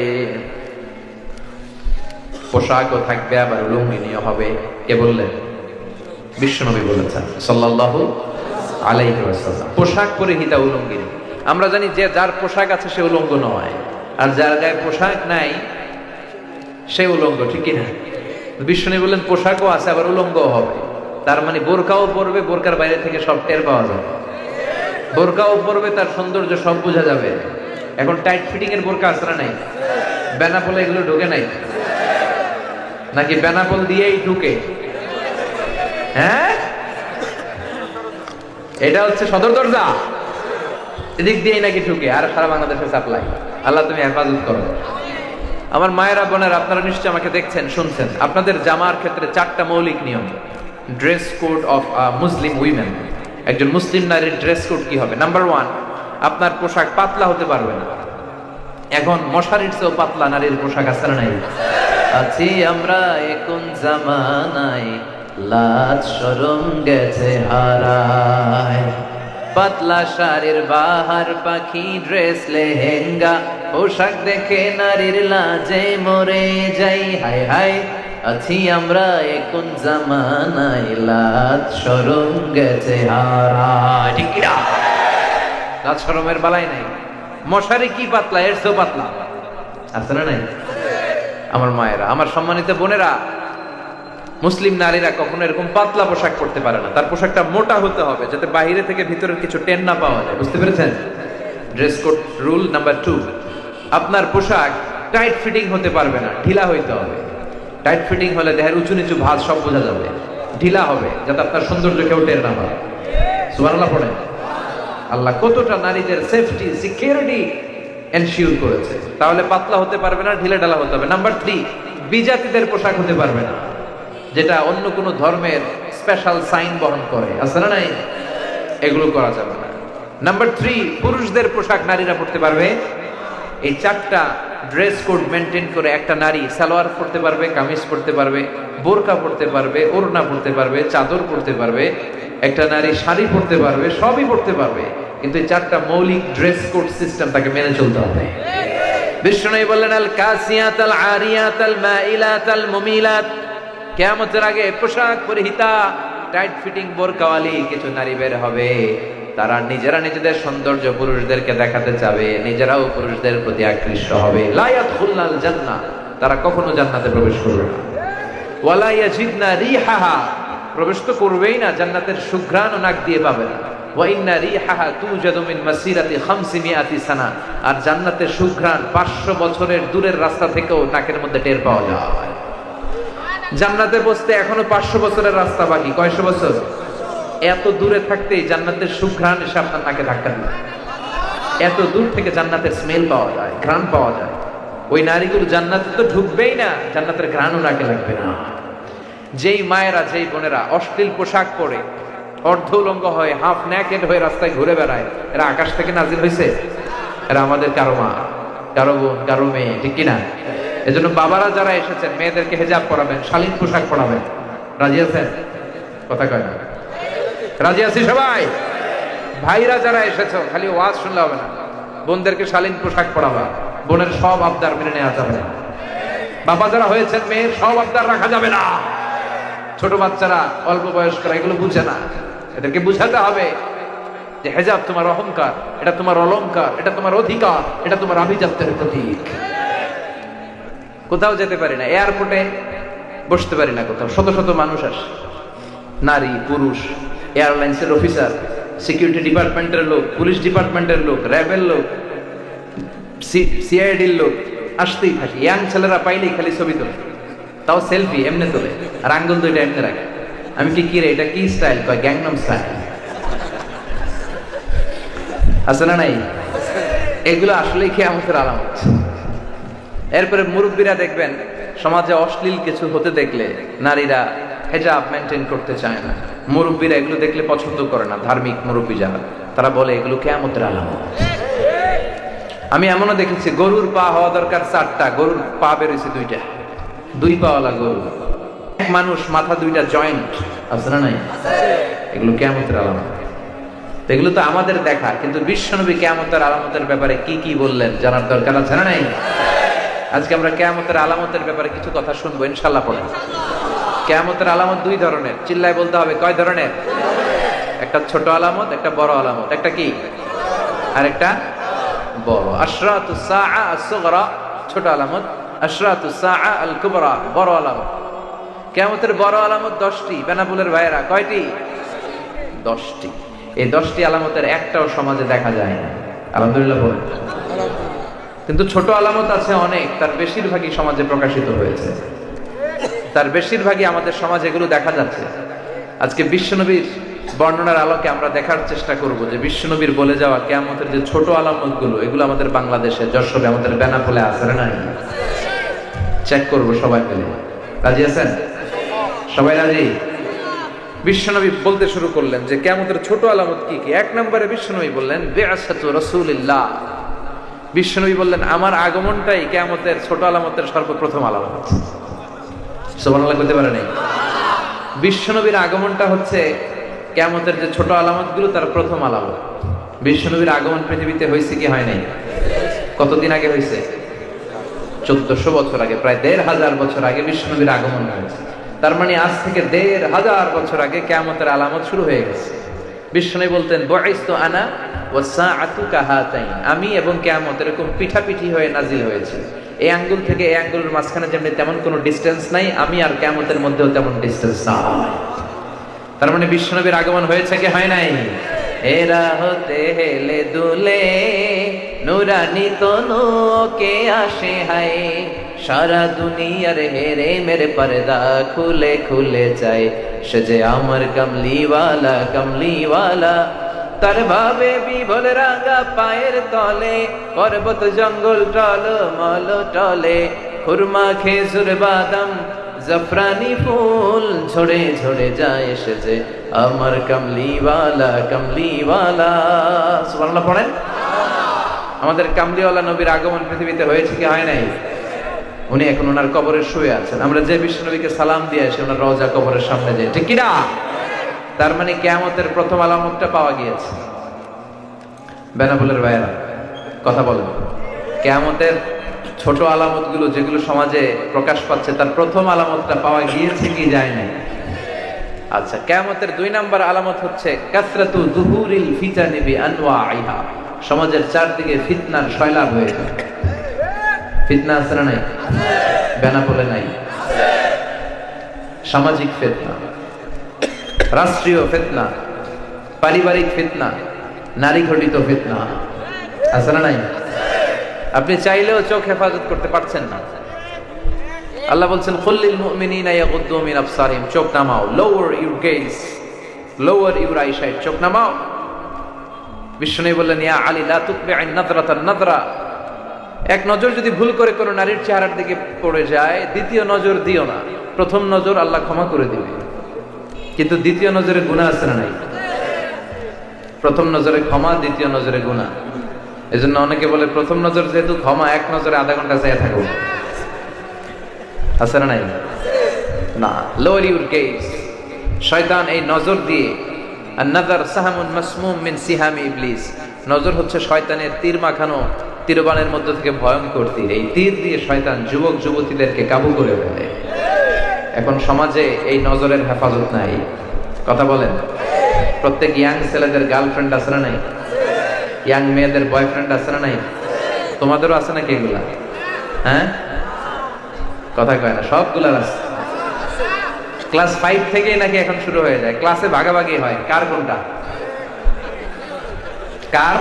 পোশাকও থাকবে আবার উলঙ্গিনীও হবে। কে বললেন? বিশ্বনবী বলেছেন সাল্লাল্লাহু আলাইহি ওয়াসাল্লাম। পোশাক পরিহিতা উলঙ্গিনী। আমরা জানি যে যার পোশাক আছে সে উলঙ্গ নয়, আর যার গায়ে পোশাক নাই সে উলঙ্গ, ঠিক কি না? বিশ্বনবী বললেন পোশাকও আছে আবার উলঙ্গও হবে। তার মানে বোরকাও পরবে, বোরকার বাইরে থেকে সব টের পাওয়া যাবে। বোরকাও পরবে, তার সৌন্দর্য সব বোঝা যাবে। এখন টাইট ফিটিং এর বোরকা আছে না নাই? বেনাপোল এগুলো ঢোকে নাই নাকি? বেনাপোল দিয়েই ঢুকে। হ্যাঁ, এটা হচ্ছে সদর দরজা, এদিক দিয়েই নাকি ঢুকে, আর সারা বাংলাদেশে সাপ্লাই। আল্লাহ তুমি হেফাজত করো। আমার মায়েরা বোনেরা, আপনারা নিশ্চয় আমাকে দেখছেন, শুনছেন। আপনাদের জামার ক্ষেত্রে 4টা মৌলিক নিয়ম। Dress code of Muslim women. একজন মুসলিম নারীর ড্রেস কোড কি হবে? নাম্বার 1, আপনার পোশাক পাতলা হতে পারবে না। এখন মশারির চেয়েও পাতলা নারীর পোশাক আছে না নাই? আছি আমরা এখন জামানায়, লাজ শরম গেছে হারায়। পাতলা শাড়ির বাহার পাখি ড্রেস লেহেঙ্গা, পোশাক দেখে নারীর লাজে মরে যাই। হায় হায়, আছি আমরা এখন জামানায়, লাজ শরম গেছে হারায়। ঠিক কিনা? লাজ শরমের বালাই নাই। মশারি কি পাতলা, এর চেয়েও পাতলা আছে না নাই? আমার মায়েরা, আমার সম্মানিত বোনেরা, মুসলিম নারীরা কখনো এরকম পাতলা পোশাক পরতে পারে না। তার পোশাকটা মোটা হতে হবে, যাতে বাইরে থেকে ভিতরের কিছু টেন না পাওয়া যায়। বুঝতে পেরেছেন? ড্রেস কোড রুল নাম্বার 2, আপনার পোশাক টাইট ফিটিং হতে পারবে না, ঢিলা হইতে হবে। টাইট ফিটিং হলে দেহের উঁচু নিচু ভাঁজ সব বোঝা যাবে। ঢিলা হবে যাতে আপনার সৌন্দর্য কেউ টের না পায়। সুবহানাল্লাহ পড়েন। আল্লাহ কতটা নারীদের সেফটি, সিকিউরিটি এনশিওর করেছে। তাহলে পাতলা হতে পারবে না, ঢিলা ঢালা হতে হবে। নাম্বার 3, বিজাতিদের পোশাক হতে পারবে না, যেটা অন্য কোনো ধর্মের স্পেশাল সাইন বহন করে। আছে না নাই? এগুলো করা যাবে না। নাম্বার 3, পুরুষদের পোশাক নারীরা পরতে পারবে। এই 4টা ড্রেস কোড মেনটেন করে একটা নারী সালোয়ার পরতে পারবে, কামিজ পরতে পারবে, বোরকা পরতে পারবে, ওড়না পরতে পারবে, চাদর পরতে পারবে, একটা নারী শাড়ি পরতে পারবে, সবই পরতে পারবে। কিন্তু এই চারটা মৌলিক ড্রেস কোড সিস্টেম তাকে মেনে চলতে হবে। বিষ্ণু বললেন আল কাসিয়াত আল আরিয়াত আল মাইলাত আল মুমিলাত, কিয়ামতের আগে পোশাক পরিহিতা টাইট ফিটিং বোরকাওয়ালি কিছু নারী বের হবে। তারা নিজেরা নিজেদের সৌন্দর্য পুরুষদেরকে দেখাতে চাবে, নিজেরাও পুরুষদের প্রতি আকৃষ্ট হবে। লা ইয়াদখুলনাল জান্নাহ, তারা কখনো জান্নাতে প্রবেশ করবে না। ওয়ালা ইয়াজিদনা রিহাহা, প্রবেশ তো করবেই না, জান্নাতের সুঘ্রাণ নাক দিয়ে পাবে না। ওয়া ইন্না রিহাহা তুজাদু মিন মাসিরাতি 500 সানা, আর জান্নাতের সুঘ্রাণ 500 বছরের দূরের রাস্তা থেকেও নাকের মধ্যে টের পাওয়া যায়। জান্নাতে বসতে এখনো 500 বছরের রাস্তা বাকি। কয়শো বছর? এত দূরে থাকতেই জান্নাতের সুঘ্রাণ এসে আপনার নাকে ধাক্কা দিবে। এত দূর থেকে জান্নাতের স্মেল পাওয়া যায়, ঘ্রাণ পাওয়া যায়। ওই নারীগুলো জান্নাতে তো ঢুকবেই না, জান্নাতের ঘ্রাণও নাকে লাগবে না। যেই মায়েরা, যেই বোনেরা অশ্লীল পোশাক পরে অর্ধ উলঙ্গ হয়ে হাফ নেকেড হয়ে রাস্তায় ঘুরে বেড়ায়, এরা আকাশ থেকে নাজিল হয়েছে? এরা আমাদের কারো মা, কারো বোন, কারো মেয়ে, ঠিক কিনা? এজন্য বাবারা যারা এসেছেন মেয়েদেরকে হেজাব পরাবেন, শালীন পোশাক পরাবেন। রাজি আছেন? কথা কয় না? রাজি আছি সবাই? ভাইরা যারা এসেছো খালি ওয়াজ শুনলে হবে না, বোনদেরকে শালীন পোশাক পরাবা। বোনের সব আবদার মেনে নেওয়া যাবে না। বাবা যারা হয়েছেন মেয়ের সব আবদার রাখা যাবে না। ছোট বাচ্চারা, অল্প বয়স্করা এগুলো বুঝে না, এদেরকে বুঝাতে হবে যে হেজাব তোমার অহংকার, এটা তোমার অলংকার, এটা তোমার অধিকার, এটা তোমার আভিজাত্যের প্রতীক। কোথাও যেতে পারি না, এয়ারপোর্টে বসতে পারি না, কোথাও শত শত মানুষ আসে, নারী পুরুষ, এয়ারলাইন্সের অফিসার, সিকিউরিটি ডিপার্টমেন্টের লোক, পুলিশ ডিপার্টমেন্টের লোক, র্যাবের লোক, সিআইডির লোক আসতেই থাকে। ইয়াং ছেলেরা পাইলেই খালি ছবি তোলে, তাও সেলফি এমনি তোলে, আর আঙ্গুল দুইটা এমনি রাখে। আমি কি রে এটা কি স্টাইল? কয় গ্যাংনাম স্টাইল। আছে না নাই? এগুলো আসলেই কিয়ামতের আলামত। এরপরে মুরব্বীরা দেখবেন সমাজে অশ্লীল কিছু হতে দেখলে নারীরা হেজাব মেনটেন করতে চায় না। মুরব্বীরা এগুলো দেখলে পছন্দ করে না। ধার্মিক মুরব্বী যারা, তারা বলে এগুলো কিয়ামতের আলামত। আমি এমনও দেখেছি গরুর পা হওয়া দরকার 4টা, গরুর পা বেরোইছে 2টা, 2 পাওয়ালা গরু। এক মানুষ মাথা 2টা জয়েন্ট, আছে না নাই? এগুলো কিয়ামতের আলামত। এগুলো তো আমাদের দেখা, কিন্তু বিশ্বনবী কিয়ামতের আলামতের ব্যাপারে কি কি বললেন জানার দরকার আছে না নাই? আজকে আমরা কিয়ামতের আলামতের ব্যাপারে কিছু কথা শুনবো ইনশাআল্লাহ। পড়ে কিয়ামতের আলামত 2 ধরনের, চিল্লায় বলতে হবে কয় ধরনের? একটা ছোট আলামত, একটা বড় আলামত। একটা কি আর একটা বড়। আশরাতুস সাআ আস-সুগরা ছোট আলামত, আশরাতুস সাআ আল কুবরা বড় আলামত। কিয়ামতের বড় আলামত 10টি। বেনাপুলের ভাইয়েরা কয়টি? 10টি। এই 10টি আলামতের একটাও সমাজে দেখা যায় না, আলহামদুলিল্লাহ বলেন। কিন্তু ছোট আলামত আছে অনেক, তার বেশিরভাগই সমাজে প্রকাশিত হয়েছে, তার বেশিরভাগই আমাদের সমাজে এগুলো দেখা যাচ্ছে। আজকে বিশ্বনবীর বর্ণনার আলোকে আমরা দেখার চেষ্টা করব যে বিশ্বনবীর বলে যাওয়া কিয়ামতের যে ছোট আলামতগুলো, এগুলো আমাদের বাংলাদেশে যশোরে আমাদের বেনাপোলে আছে না নাই? চেক করব সবাই মিলে। রাজি আছেন সবাই? রাজি? বিশ্বনবী বলতে শুরু করলেন যে কিয়ামতের ছোট আলামত কি কি। 1 নম্বরে বিশ্বনবী বললেন বিআসাতু রাসূলিল্লাহ। বিশ্বনবী বললেন আমার আগমনটাই কিয়ামতের ছোট আলামতের সর্বপ্রথম আলামত। সুবহানাল্লাহ কইতে পারে নাই? বিশ্বনবীর আগমনটা হচ্ছে কিয়ামতের যে ছোট আলামতগুলো তার প্রথম আলামত। বিশ্বনবীর আগমন পৃথিবীতে হয়েছে কি হয় নাই? কতদিন আগে হয়েছে? 1400 বছর আগে, প্রায় 1500 বছর আগে বিশ্বনবীর আগমন হয়েছে। তার মানে আজ থেকে 1500 বছর আগে কিয়ামতের আলামত শুরু হয়ে গেছে। বিশ্বনবী বলতেন বুইসতু আনা ওয়াস সাআতু কাহাতাইন, আমি এবং কিয়ামত এরকম পিঠাপিঠি হয়ে নাজিল হয়েছে। এই আঙ্গুল থেকে এই আঙ্গুলের মাঝখানে যেমন তেমন কোনো ডিসটেন্স নাই, আমি আর কিয়ামতের মধ্যেও তেমন ডিসটেন্স নাই। তার মানে বিশ্বনবীর আগমন হয়েছে কি হয় নাই? এরা হতে হেলে দুলে নুরানি তনু কে আসে হায়, সারা দুনিয়ার হেরে মেরে পর্দা খুলে খুলে যায়, সে যে আমার কমলিওয়ালা কমলিওয়ালা। তার ভাবে বিভোল রাঙা পায়ের তলে, পর্বত জঙ্গল টল মল টলে, খুরমা খেজুর বাদাম জাফরানি ফুল ঝরে ঝরে যায়, সে যে আমার কমলিওয়ালা কমলিওয়ালা। সুবহানাল্লাহ পড়েন। আমাদের কামলিওয়ালা নবীর আগমন পৃথিবীতে হয়েছে কি হয় নাই? উনি এখন ওনার কবরে শুয়ে আছেন। আমরা যে বিশ্ব নবীকে সালাম দিয়ে আসি ওনার রওজা কবরের সামনে যাই, ঠিক কিনা? তার মানে কিয়ামতের প্রথম আলামতটা পাওয়া গিয়েছে। বেনাপোলের ভাইয়েরা কথা বলেন, কিয়ামতের ছোট আলামতগুলো যেগুলো সমাজে প্রকাশ পাচ্ছে তার প্রথম আলামতটা পাওয়া গিয়েছে কি যায় নাই? আচ্ছা, কিয়ামতের 2 নম্বর আলামত হচ্ছে কাসরাতু যুহুরিল ফিতানি বিআনওয়াইহা, সমাজের চারদিকে ফিতনার সয়লাব হয়ে যাবে। ফিতনা আছে না নাই? বেনাপোলে নাই? সামাজিক ফিতনা, রাষ্ট্রীয় ফিতনা, পারিবারিক ফিতনা, নারী ঘটিত ফিতনা আছে না নাই? আপনি চাইলেও চোখ হেফাজত করতে পারছেন না। আল্লাহ বলছেন কুল্লিল মুমিনিনা ইয়াগুদ্দু মিন আবসারিহিম, চোখ নামাও, lower your gauge, lower your eyesight, চোখ নামাও। বিষ্ণু বললেন ইয়া আলী লা তুতবি'আন নাযরাতান নাযরা, এক নজর যদি ভুল করে কোনো নারীর চেহারার দিকে পড়ে যায়, দ্বিতীয় নজর দিও না। প্রথম নজর আল্লাহ ক্ষমা করে দিবে, কিন্তু দ্বিতীয় নজরে গুনাহ আছে না নাই? প্রথম নজরে ক্ষমা, দ্বিতীয় নজরে গুনাহ। এজন্য অনেকে বলে প্রথম নজর যেহেতু ক্ষমা, এক নজরে আধা ঘন্টা চেয়ে থাকো, আছে না নাই? না, লোয়ার ইউর গেজ। শয়তান এই নজর দিয়ে, আন-নাযার সাহামুন মাসমুম মিন সিহামি ইবলিস, নজর হচ্ছে শয়তানের তীর মাখানো তীরবানের মধ্য থেকে ভয়ঙ্কর তীর। এই তীর দিয়ে শয়তান যুবক যুবতীদেরকে কাবু করে ফেলে। এখন সমাজে এই নজরের হেফাজত নাই। কথা বলেন, প্রত্যেক ইয়াং ছেলেদের গার্লফ্রেন্ড আছে না নাই? ইয়াং মেয়েদের বয়ফ্রেন্ড আছে না নাই? তোমাদেরও আছে নাকি এগুলা? হ্যাঁ, কথা কয় না, সবগুলার আছে। ক্লাস 5 থেকেই নাকি এখন শুরু হয়ে যায়, ক্লাসে ভাগাভাগি হয় কার কোনটা, কার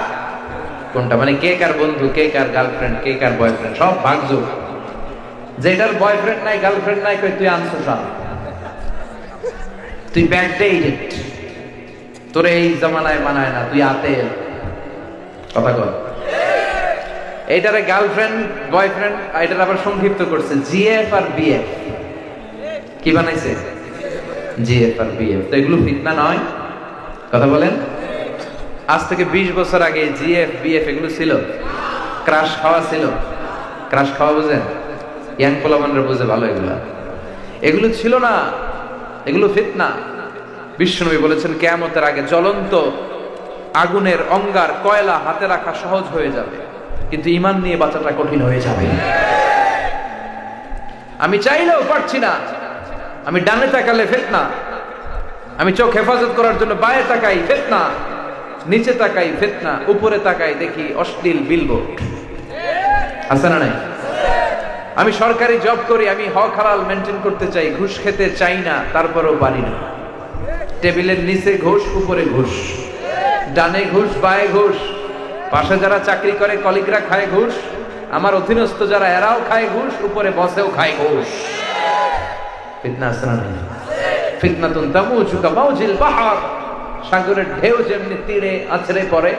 কোনটা, মানে কে কার বন্ধু, কে কার গার্লফ্রেন্ড, কে কার বয়ফ্রেন্ড, সব ভাগযোগ। যেটার বয়ফ্রেন্ড নাই, গার্লফ্রেন্ড নাই, কই তুই আনসোশাল, তুই ব্যাকডেটেড, তোর এই জামানায় মানায় না, তুই আতেল। কথা কর। এইটারে গার্লফ্রেন্ড বয়ফ্রেন্ড, এটার আবার সংক্ষিপ্ত করছে জিএফ আর বিএফ। কি বানাইছে? জিএফ আর বিএফ। তো এগুলো ফিতনা নয়? কথা বলেন। আজ থেকে 20 বছর আগে জিএফ বিএফ এগুলো ছিল? ক্রাশ খাওয়া ছিল? ক্রাশ খাওয়া বুঝেন? ইয়াং পোলাপানরা বুঝে ভালো। এগুলো ছিল না, এগুলো ফিতনা। বিশ্বনবী বলেছেন কিয়ামতের আগে জ্বলন্ত আগুনের অঙ্গার কয়লা হাতে রাখা সহজ হয়ে যাবে, কিন্তু ঈমান নিয়ে বাঁচাটা কঠিন হয়ে যাবে। আমি চাইলেও পারছি না। আমি ডানে তাকালে ফিতনা, আমি চোখ হেফাজত করার জন্য বায়ে তাকাই ফিতনা, নিচে তাকাই ফিতনা, উপরে তাকাই দেখি অশ্লীল বিলবোর্ড। আছে না নাই? আমি সরকারি জব করি, আমি হক হালাল মেনটেন করতে চাই, ঘুষ খেতে চাই না, তারপরেও পারি না। টেবিলের নিচে ঘুষ, উপরে ঘুষ, ডানে ঘুষ, বায়ে ঘুষ, পাশে যারা চাকরি করে কলিগরা খায় ঘুষ, আমার অধীনস্থ যারা এরাও খায় ঘুষ, উপরে বসেও খায় ঘুষ। ফিতনা আছে না নাই? ফিতনাতুন তামুজু কামাউজিল বাহর, সাগরের ঢেউ যেমনি তীরে আছড়ে পড়ে,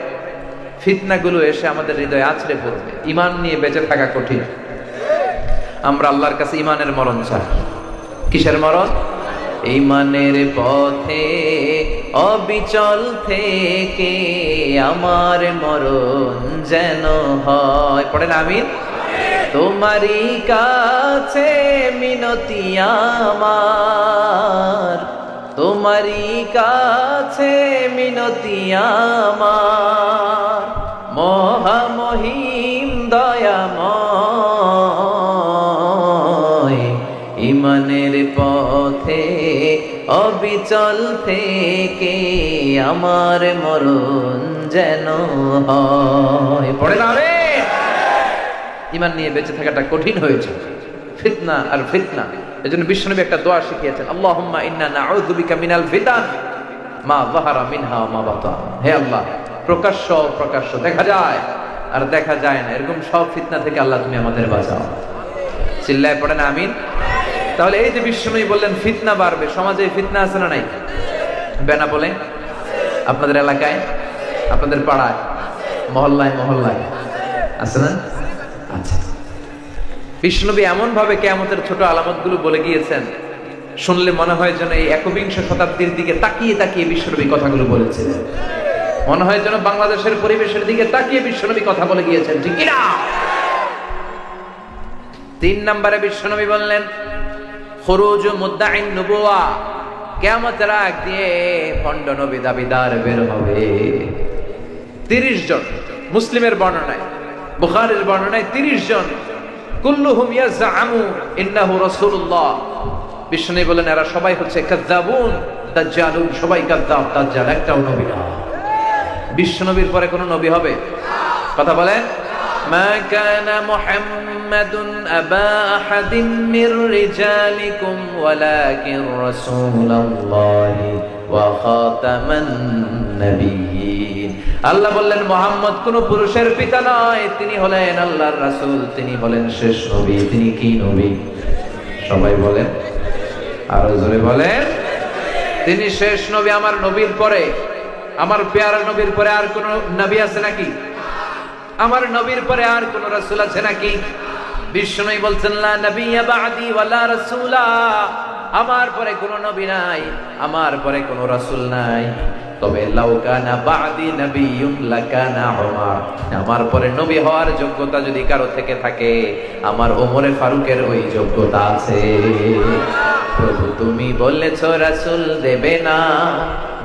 ফিতনাগুলো এসে আমাদের হৃদয়ে আছড়ে পড়বে। ঈমান নিয়ে বেঁচে থাকা কঠিন। আমরা আল্লাহর কাছে ঈমানের মরণ চাই। কিসের মরণ? ঈমানের পথে অবিচল থেকে আমার মরণ যেন হয়। পড়েন আমিন। তোমারই কাছে মিনতি আমার, তোমারই কাছে মিনতি আমার, মহামহিম দয়াময়, ঈমানের পথে অবিচল থেকে আমার মরণ যেন হয়। পড়ে না রে, ঈমান নিয়ে বেঁচে থাকাটা কঠিন হয়েছে। ফিতনা আর ফিতনা। এজন্য বিশ্বনবী একটা দোয়া শিখিয়েছেন, আল্লাহুম্মা ইন্না নাউযু বিকা মিনাল ফিতান মা যাহারা মিনহা ওয়া মা বাতান। হে আল্লাহ, প্রকাশ্য প্রকাশ্য দেখা যায় আর দেখা যায় না, এরকম সব ফিতনা থেকে আল্লাহ তুমি আমাদের বাঁচাও। চিল্লায় পড়েন আমিন। তাহলে এই যে বিশ্বনবী বললেন ফিতনা বাড়বে, সমাজে ফিতনা আছে না নাই? বেনাপোলে, আপনাদের এলাকায়, আপনাদের পাড়ায়, মহল্লায় মহল্লায় আছে না? আচ্ছা, বিশ্বনবী এমন ভাবে কিয়ামতের ছোট আলামতগুলো বলে গিয়েছেন, শুনলে মনে হয় যেন এই 21 শতাব্দীর দিকে তাকিয়ে তাকিয়ে বিশ্বনবী কথাগুলো বলেছিলেন। মনে হয় যেন বাংলাদেশের পরিবেশের দিকে তাকিয়ে বিশ্বনবী কথা বলে গিয়েছেন, ঠিক কি না? 3 নম্বরে বিশ্বনবী বললেন খুরুজ মুদ্দাঈন নবুওয়া, কিয়ামতের আগ দিয়ে ভণ্ড নবী দাবিদার বের হবে। 30 জন, মুসলিমের বর্ণনায়, বুখারীর বর্ণনায় 30 জন। কুল্লুহুম ইয়াজআমু ইন্নাহু রাসূলুল্লাহ। বিষ্ণু বলেন এরা সবাই হচ্ছে কাযযাবুন, দাজ্জালুন, সবাই কাযযাব, দাজ্জাল একটাও নবী না। বিশ্ব নবীর পরে কোন নবী হবে? কথা বলেন। মা কানা মুহাম্মাদুন আবা আহাদিন মির রিজালিকুম ওয়ালাকিন রাসূলুল্লাহি ওয়া খাতামান নাবিয়্যিন। আল্লাহ বললেন মুহাম্মদ কোন পুরুষের পিতা নয়, তিনি হলেন আল্লাহর রাসূল, তিনি হলেন শেষ নবী। তিনি কি নবী? সবাই বলেন, আরো জোরে বলেন। তিনি শেষ নবী। আমার নবীর পরে, আমার পেয়ারা নবীর পরে আর কোন নবী আছে নাকি? আমার নবীর পরে আর কোন রাসূল আছে নাকি? বিষ্ণু বলছেন লা নাবিয়্যা বা'দি ওয়ালা রাসূলা। আমার পরে কোন নবী নাই, আমার পরে কোন রাসূল নাই। তবে লাউ কানা বা'দি নাবিয়্যুন লাকানা উমর। আমার পরে নবী হওয়ার যোগ্যতা যদি কারো থেকে থাকে, আমার ওমরে ফারুকের ওই যোগ্যতা আছে। প্রভু তুমি বলেছ রাসূল দেবে না,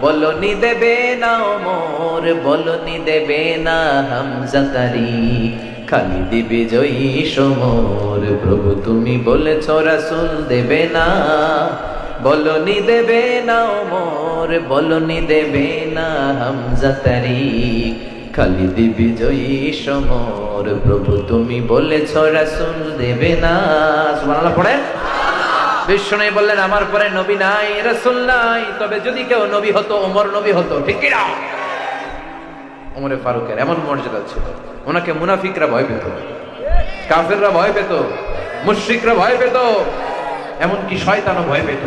বলনি দেবে না ওমর, বলনি দেবে না হামজা তারিক, খালিদ বিজয়ী সমর। প্রভু তুমি বলেছ রাসূল দেবে না, বলনি দেবে না ওমর, বলনি দেবে না হামজা তারিক, খালিদ বিজয়ী সমর। প্রভু তুমি বলেছ রাসূল দেবে না। সুবহানাল্লাহ পড়েন। বিষ্ণু বললেন আমার পরে নবী নাই, রাসূল নাই, তবে যদি কেউ নবী হতো ওমর নবী হতো। ঠিক কি না? ওমরে ফারুকের এমন মর্যাদা ছিল, ওনাকে মুনাফিকরা ভয় পেত, কাফেররা ভয় পেত, মুশরিকরা ভয় পেত, এমনকি শয়তানও ভয় পেত।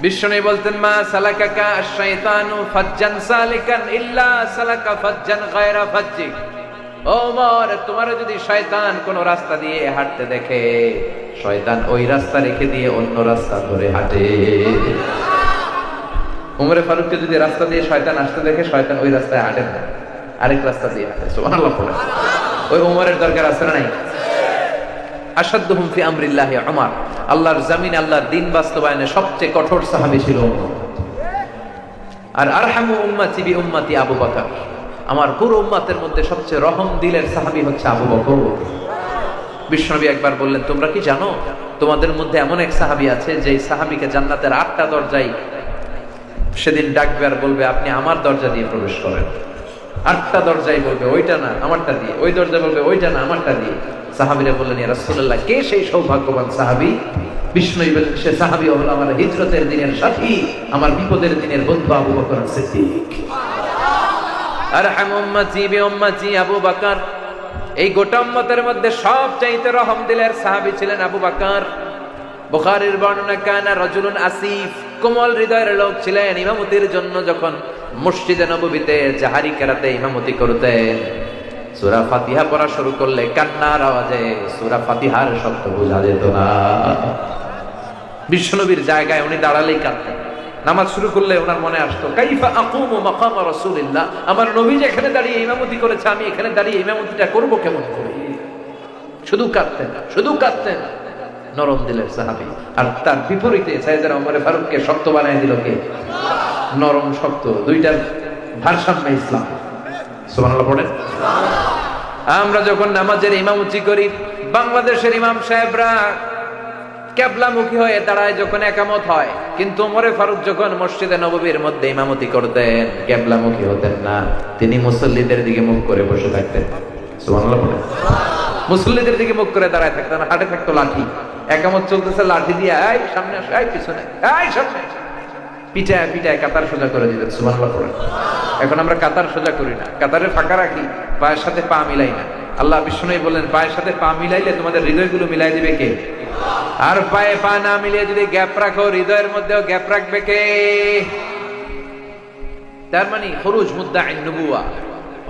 বিষ্ণু বলতেন মা সালাকাকা আশ-শাইতানু ফাজ্জান সালিকান ইল্লা সালাকা ফাজ্জান গায়রা ফাজ্জিক। ওমর, তোমার যদি শয়তান কোন রাস্তা দিয়ে হাঁটতে দেখে, শয়তান ওই রাস্তা রেখে দিয়ে অন্য রাস্তা ধরে হাঁটে। ওমরে ফারুককে যদি রাস্তা দিয়ে শয়তান আসতে দেখে, শয়তান ওই রাস্তায় হাঁটে না, আরেক রাস্তা দিয়ে হাঁটে। সুবহানাল্লাহ পড়ে। ওই ওমরের দরকার আছে না নাই? আশাদ্দুহুম ফি আমরিল্লাহি উমর। আল্লাহর জমিনে আল্লাহর দ্বীন বাস্তবায়নে সবচেয়ে কঠোর সাহাবী ছিল ওমর। আর আরহামু উম্মতি বি উম্মতি আবু বকর। আমার পুরো উম্মতের মধ্যে সবচেয়ে রহম দিলের সাহাবী হচ্ছে আবু বকর। বিশ্বনবী একবার বললেন তোমরা কি জানো তোমাদের মধ্যে এমন এক সাহাবী আছে যে সাহাবীকে জান্নাতের 8টা দরজায় সেদিন ডাকবে আর বলবে আপনি আমার দরজা দিয়ে প্রবেশ করেন। 8টা দরজায় বলবে ওইটা না আমারটা দিয়ে, ওই দরজা বলবে ওইটা না আমারটা দিয়ে। সাহাবীরা বললেন ইয়া রাসূলুল্লাহ কে সেই সৌভাগ্যবান সাহাবী? বিষ্ণু বললেন সে সাহাবী হলো আমার হিজরতের দিনের সাথী, আমার বিপদের দিনের বন্ধু আবু বকর সিদ্দিক। আরহামু উম্মতি বি উম্মতি আবু বকর। এই গোটা উম্মতের মধ্যে সবচাইতে রহম দিলের সাহাবী ছিলেন আবু বকর। বুখারীর বর্ণনা কানা রাজুলুন আসিফ, কোমল হৃদয়ের লোক ছিলেন। ইমামতির জন্য যখন মসজিদে নববীতে জাহারি কেরাতে ইমামতি করতেন, সূরা ফাতিহা পড়া শুরু করলে কান্নার আওয়াজে সূরা ফাতিহার শব্দ বোঝা যেত না। বিশ্বনবীর জায়গায় উনি দাঁড়ালেই কাঁদতেন। নামাজ শুরু করলে ওনার মনে আসতো কাইফা আকুমু মাকাম রাসূলিল্লাহ, আমার নবী যেখানে দাঁড়িয়ে ইমামতি করেছে আমি এখানে দাঁড়িয়ে ইমামতিটা করব কেমন করে। শুধু কাঁদতেন, শুধু কাঁদতেন। নরম দিলের সাহাবী। আর তার বিপরীতে সাইয়েদনা ওমর ফারুককে শক্ত বানায় দিল কে? নরম শক্ত, দুইটার ভারসাম্য ইসলাম। সুবহানাল্লাহ পড়েন। আমরা যখন নামাজের ইমামতি করি, বাংলাদেশের ইমাম সাহেবরা কিবলামুখী হয়ে দাঁড়ায় যখন একামত হয়, কিন্তু ওমর ফারুক যখন মসজিদে নববীর মধ্যে ইমামতি করতেন কিবলামুখী হতেন না, তিনি মুসল্লিদের দিকে মুখ করে বসে থাকতেন। সুবহানাল্লাহ পড়েন। মুসল্লিদের দিকে মুখ করে দাঁড়ায় থাকতেন, হাতে থাকতো লাঠি। একামত চলতেছে, লাঠি দিয়ে এই সামনে আসো, এই পিছনে, এই সামনে, পিটায় পিটায় কাতার সোজা করে দিতেন। সুবহানাল্লাহ পড়েন। এখন আমরা কাতার সোজা করি না, কাতারে ফাঁকা রাখি, পায়ের সাথে পা মিলাই না। আল্লাহ বিষ্ণু বললেন পায়ের সাথে পা মিলাইলে তোমাদের হৃদয়গুলো মিলাই দিবে কে? আর পায়ে পা না মিলিয়ে যদি গ্যাপ রাখো, হৃদয়ের মধ্যেও গ্যাপ রাখবে কে? তার মানে খুরুজ মুদ্দাঈন নবুওয়া,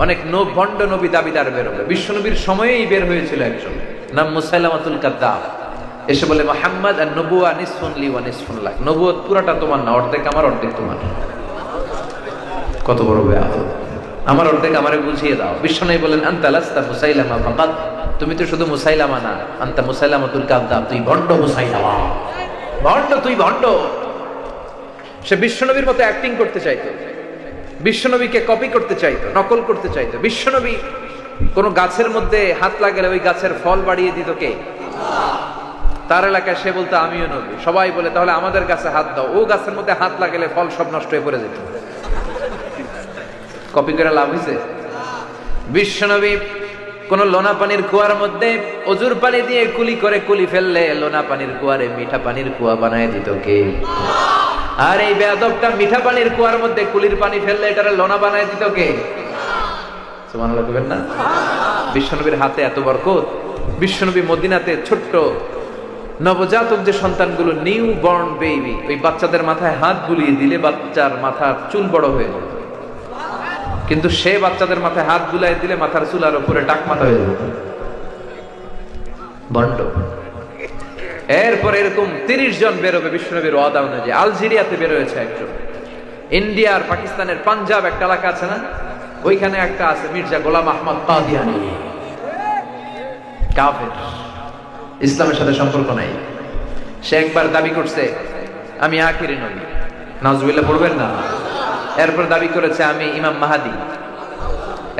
অনেক ভণ্ড নবী দাবিদার বেরোবে। বিশ্বনবীর সময়েই বের হয়েছিল একজন, নাম মুসাইলামাতুল কাযযাব। এসে বলে মুহাম্মদ আর নবুওয়া নিসফুন লি ওয়া নিসফুন লাক, নবুয়ত পুরাটা তোমার না, অর্ধেক আমার অর্ধেক তোমার। কত বড় বেয়াদব! আমার অর্ধেক আমারে বুঝিয়ে দাও। বিশ্বনবী বলেন আনতা লাস্তা মুসাইলামা ফাকাত, তুমি তো শুধু মুসাইলামা না, আনতা মুসাইলামাতুল কাযযাব, তুই ভণ্ড মুসাইলামা, ভণ্ড, তুই ভণ্ড। সে বিশ্বনবীর মতো অ্যাক্টিং করতে চাইতো। বিশ্বনবীকে কপি করতে চাইতো, নকল করতে চাইতো। বিশ্বনবী কোন গাছের মধ্যে হাত লাগালে ওই গাছের ফল বাড়িয়ে দিত কে? তার এলাকায় সে বলতো আমিও নবী। সবাই বলে তাহলে আমাদের গাছে হাত দাও। ও গাছের মধ্যে হাত লাগালে ফল সব নষ্ট হয়ে পড়ে যেত। কপি করে লাভ হয়েছে? বিশ্বনবী কোন লোনা পানির কুয়ার মধ্যে অজুর পানি দিয়ে কুলি করে কুলি ফেললে লোনা পানির কুয়ারে মিঠা পানির কুয়া বানায় দিত কে? আর এই বেয়াদবটা মিঠা পানির কুয়ার মধ্যে কুলির পানি ফেললে এটারে লোনা বানায় দিত কে? সুবহানাল্লাহ বলবেন না? বিশ্বনবীর হাতে এত বরকত। বিশ্বনবী মদিনাতে ছোট্ট নবজাতক যে সন্তানগুলো, নিউ বর্ন বেবি, ওই বাচ্চাদের মাথায় হাত বুলিয়ে দিলে বাচ্চার মাথার চুল বড় হয়ে যেত। কিন্তু সে বাচ্চাদের মাথায় হাত বুলাই দিলে মাথার চুলার উপরে টাক মাথা হয়ে যেত। বন্ড। এরপর এরকম 30 জন বেরোবে বিশ্বনবীর ওয়াদা অনুযায়ী। আলজেরিয়াতে বেরোয়েছে একজন, ইন্ডিয়ার পাকিস্তানের পাঞ্জাব একটা এলাকা আছে না, ওইখানে একটা আছে মির্জা গোলাম আহমদ কাদিয়ানী, কাফের, ইসলামের সাথে সম্পর্ক নাই। সে একবার দাবি করছে আমি আখিরি নবী, নাউজুবিল্লাহ পড়বেন না। এরপর দাবি করেছে আমি ইমাম মাহাদি।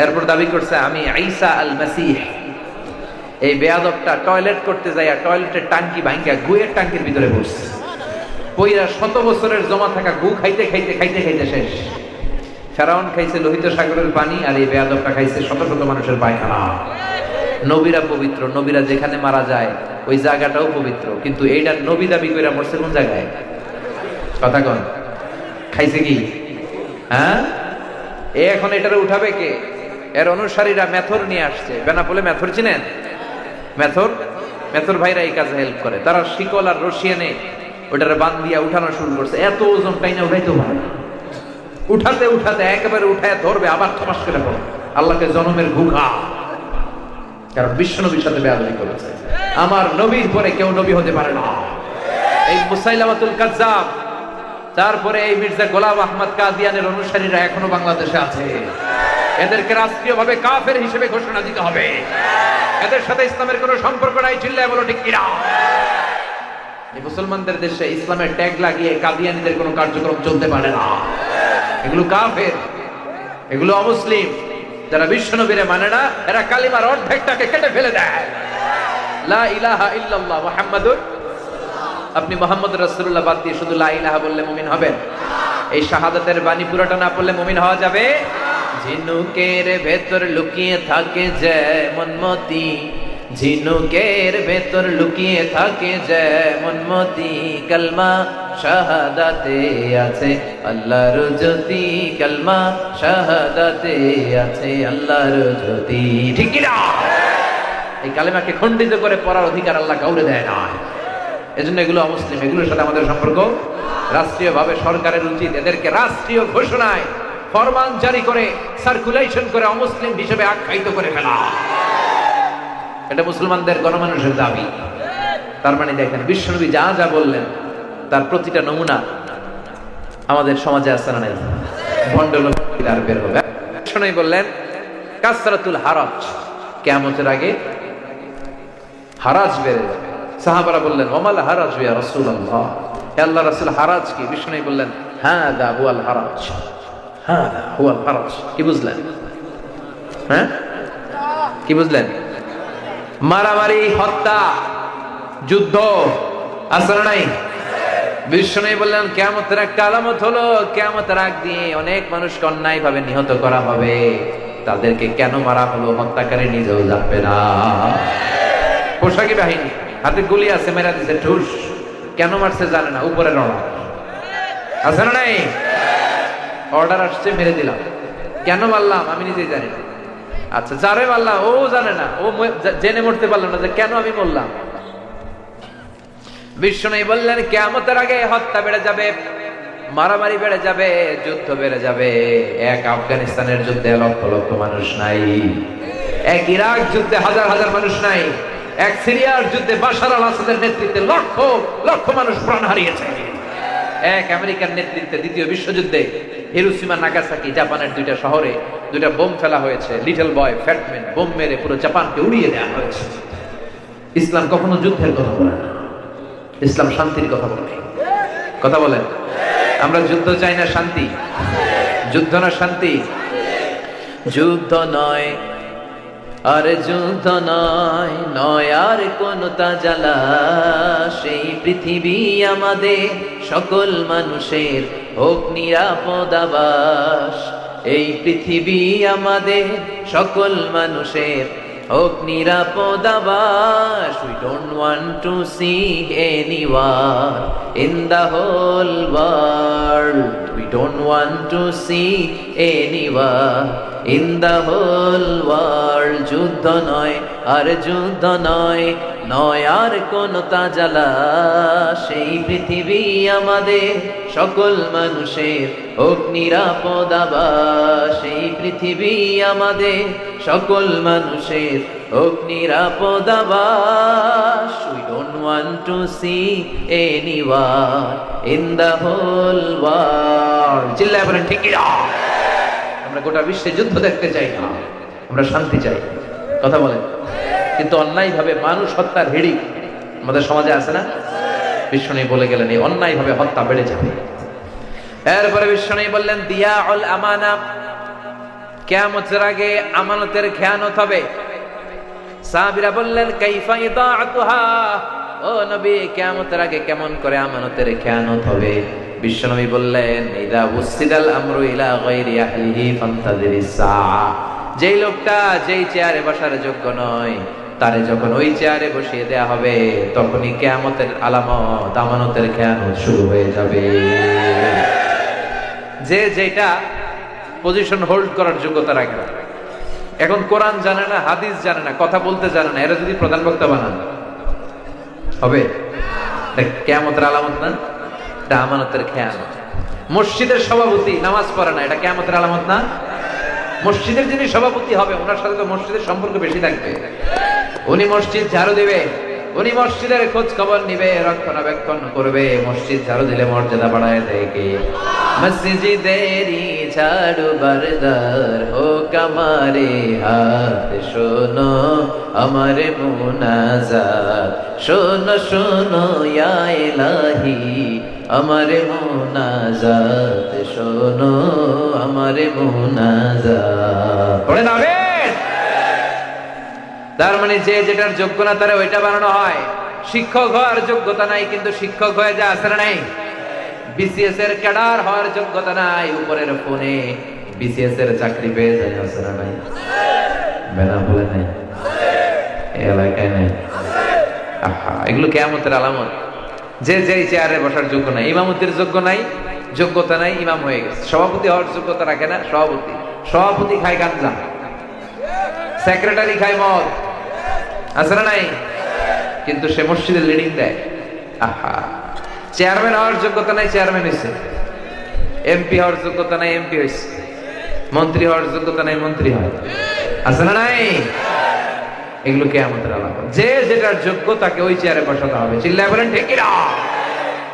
এরপর দাবি করছে আমি ঈসা আল মাসিহ। এই বেয়াদবটা টয়লেট করতে যাইয়া টয়লেটের টাঙ্কি ভাঙ্গা গুয়ের টাঙ্কির ভিতরে বসছে। পইরা 100 বছরের জমা থাকা গু খাইতে খাইতে খাইতে খাইতে শেষ। ফেরাউন খাইছে লোহিত সাগরের পানি, আর এই বেয়াদবটা খাইছে শত শত মানুষের পায়খানা। নবীরা পবিত্র, নবীরা যেখানে মারা যায় ওই জায়গাটাও পবিত্র, কিন্তু এইটা নবী দাবি কইরা মরছে কোন জায়গায়? কথা কন। খাইছে কি? হ্যাঁ, এখন এটারে উঠাবে কে? এর অনুসারীরা মেথর নিয়ে আসছে। বেনাপোলে মেথর চিনেন? মেথর ভাইরা এই কাজে হেল্প করে। তারা শিকল আর রশি এনে ওটারে বান দিয়া উঠানো শুরু করছে। এত ওজন টাইনা উঠাইতে পারে না। উঠাতে উঠাতে একেবারে উঠায় ধরবে, আবার থমাস করে পড়ে। আল্লাহকে জনমের ঘুঘা, কারণ বিশ্বনবীর সাথে বেয়াদবি করেছে। আমার নবীর পরে কেউ নবী হতে পারে না। এই মুসাইলামাতুল কাজ্জাব, তারপরে এই মির্জা গোলাম আহমদ কাদিয়ানের অনুসারীরা এখনো বাংলাদেশে আছে। এদেরকে রাষ্ট্রীয়ভাবে কাফের হিসেবে ঘোষণা দিতে হবে। এদের সাথে ইসলামের কোনো সম্পর্ক নাই। চিল্লায় বলো ঠিক কিনা? এই মুসলমানদের দেশে ইসলামের ট্যাগ লাগিয়ে কাদিয়ানীদের কোনো কার্যক্রম চলতে পারে না। এগুলো কাফের, এগুলো অমুসলিম। যারা বিশ্বনবীরে মানে না, এরা কালিমার অর্ধেকটাকে কেটে ফেলে দেয়। লা ইলাহা ইল্লাল্লাহ মুহাম্মাদুর। আপনি মুহাম্মদ রাসূলুল্লাহ বাদ দিয়ে শুধু লা ইলাহা বললে মুমিন হবেন? এই শাহাদাতের বাণী পুরোটা না পড়লে মুমিন হওয়া যাবে? ঝিনুকের ভেতর লুকিয়ে থাকে যেমন মতি, ঝিনুকের ভেতর লুকিয়ে থাকে যেমন মতি, কালমা শাহাদাতে আছে আল্লাহর জ্যোতি, কালমা শাহাদাতে আছে আল্লাহর জ্যোতি। ঠিক কি না? এই কালেমাকে খণ্ডিত করে পড়ার অধিকার আল্লাহ কাউরে দেয় না। এজন্য এগুলো অমুসলিম। এগুলোর সাথে আমাদের সম্পর্ক রাষ্ট্রীয়ভাবে সরকারের উচিত এদেরকে রাষ্ট্রীয় ঘোষণায় ফরমান জারি করে সার্কুলেশন করে অমুসলিম হিসেবে আখ্যায়িত করে ফেলা। এটা মুসলমানদের গণমানুষের দাবি। তার মানে দেখেন বিশ্বনবী যা যা বললেন তার প্রতিটা নমুনা আমাদের সমাজে আছে না নাই? ভণ্ড লোক আর বের হবে। বিশ্বনবী বললেন কাসরাতুল হারাজ, কিয়ামতের আগে হারাজ বেড়ে যাবে। সাহাবারা বললেন ওমাল হারাজ ইয়া রাসূলুল্লাহ, হে আল্লাহর রাসূল হারাজ কি? বিশ্বনবী বললেন হাদা হুয়াল হারাজ, হাদা হুয়াল হারাজ। কি বুঝলেন? হ্যাঁ, কি বুঝলেন? মারামারি, হত্যা, যুদ্ধ আছে না নাই? বিশ্বনবী বললেন কিয়ামতের একটা আলামত হলো কিয়ামতের আগ দিয়ে অনেক মানুষকে অন্যায় ভাবে নিহত করা হবে। তাদেরকে কেন মারা হলো হত্যাকারী নিজেও জানবে না। পোশাকি বাহিনী হাতে গুলি আছে, মেরা দিছে ঠুস, কেন মারছে জানে না। উপরে রড়া আছে না নাই? অর্ডার আসছে, মেরে দিলাম। কেন মারলাম আমি নিজেই জানি না। আচ্ছা, যারে মারলাম ও জানে না, ও জেনে মরতে পারলাম না যে কেন আমি মরলাম। বিশ্বনবী বললেন কিয়ামতের আগে হত্যা বেড়ে যাবে, মারামারি বেড়ে যাবে, যুদ্ধ বেড়ে যাবে। এক আফগানিস্তানের যুদ্ধে লক্ষ লক্ষ মানুষ নাই, এক ইরাক যুদ্ধে হাজার হাজার মানুষ নাই, এক সিরিয়ার যুদ্ধে বাশার আল আসাদের নেতৃত্বে লক্ষ লক্ষ মানুষ প্রাণ হারিয়েছে। এক আমেরিকার নেতৃত্বে দ্বিতীয় বিশ্বযুদ্ধে হিরোশিমা নাগাসাকি জাপানের দুইটা শহরে দুইটা বোম ফেলা হয়েছে। লিটল বয় ফ্যাটম্যান বোম মেরে পুরো জাপানকে উড়িয়ে দেওয়া হয়েছে। ইসলাম কখনো যুদ্ধের কথা বলে না, ইসলাম শান্তির কথা বলে। কথা বলেন, আমরা যুদ্ধ চাই না, শান্তি। যুদ্ধ না শান্তি? যুদ্ধ নয় আর যুদ্ধ নয়, নয় আর কোন তাজালা, সেই পৃথিবী আমাদের সকল মানুষের হোক নিরাপদ আবাস। এই পৃথিবী আমাদের সকল মানুষের হোক নিরাপদ আবাস। We don't want to see any war in the whole world. We don't want to see any war in the whole world. যুদ্ধ নয় আর যুদ্ধ নয়, নয় আর কোন তাজালা, সেই পৃথিবী আমাদের সকল মানুষের হোক নিরাপদ আবাস। সেই পৃথিবী আমাদের সকল মানুষের হোক নিরাপদ আবাস। We don't want to see any war in the whole world. চিল্লায় বলেন ঠিক কিনা? আমরা গোটা বিশ্বে যুদ্ধ দেখতে চাই না, আমরা শান্তি চাই। কথা বলেন। কিন্তু অন্যায় ভাবে মানুষ হত্যার হিড়িক আমাদের সমাজে আছে না? বিশ্বনবী বলে গেলেন এই অন্যায় ভাবে হত্যা বেড়ে যাবে। এরপরে বিশ্বনবী বললেন দিয়াউল আমানা, কিয়ামতের আগে আমানতের খেয়ানত হবে। সাহাবীরা বললেন কাইফা ইদাআতুহা, ও নবী কিয়ামতের আগে কেমন করে আমানতের খেয়ানত হবে? বিশ্বনবী বললেন ইদা উসিদাল আমরু ইলা গায়রি আহলিহি ফান্তাযিরিস সাআ, যেই লোকটা যেই চেয়ারে বসার যোগ্য নয় তারে যখন ওই চেয়ারে বসিয়ে দেয়া হবে তখনই কিয়ামতের আলামত, আমানতের খেয়ানত শুরু হয়ে যাবে। যে যেটা পজিশন হোল্ড করার যোগ্যতা রাখে না, এখন কোরআন জানে না, হাদিস জানে না, কথা বলতে জানে না, এরা যদি প্রধান বক্তা বানান হবে? কিয়ামতের আলামত না, এটা আমানতের খেয়ানত। মসজিদের সভাপতি নামাজ পড়ে না, এটা কিয়ামতের আলামত না? মসজিদের যিনি সভাপতি হবে ওনার সাথে তো মসজিদের সম্পর্ক বেশি থাকবে। উনি মসজিদ ঝাড়ু দিবে, উনি মসজিদের খোঁজ খবর নিবে, রক্ষণাবেক্ষণ করবে। মসজিদ ঝাড়ু দিলে মর্যাদা বাড়ায় দেয় কে? মসজিদেরি ঝাড়ু বারদার হোক আমারে হাত, শোনো আমারে মুনাজাত, শোনো শোনো ইয়া ইলাহি আমারে মুনাজাত, শোনো আমারে মুনাজাত। পড়ে না? তার মানে যে যেটার যোগ্য না তারা ওইটা বানানো হয়। শিক্ষক হওয়ার যোগ্যতা নাই কিন্তু শিক্ষক হয়ে যা আসলে নাই। বিসিএস এর ক্যাডার হওয়ার যোগ্যতা নাই, উপরের ফোনে বিসিএস এর চাকরি পেয়ে যায় আসলে নাই। বেনাপোলে নাই, এই এলাকায় নাই। আহা, এগুলো কিয়ামতের আলামত। যে যেই চেয়ারে বসার যোগ্য নাই, ইমামতির যোগ্য নাই, যোগ্যতা নাই, ইমাম হয়ে গেছে। সভাপতি হওয়ার যোগ্যতা রাখে না, সভাপতি খায় গাঞ্জা, সেক্রেটারি খায় মদ, আছে না নাই? কিন্তু সে মসজিদের লিডিং দেয়। আহা, চেয়ারম্যান হওয়ার যোগ্যতা নাই, চেয়ারম্যান হয়েছে। এমপি হওয়ার যোগ্যতা নাই, এমপি হয়েছে। মন্ত্রী হওয়ার যোগ্যতা নাই, মন্ত্রী হয়। আছে না নাই? এগুলো কিয়ামতের আলামত। যে যেটার যোগ্য তাকে ওই চেয়ারে বসাতে হবে। চিল্লায় বলেন ঠিক কিনা?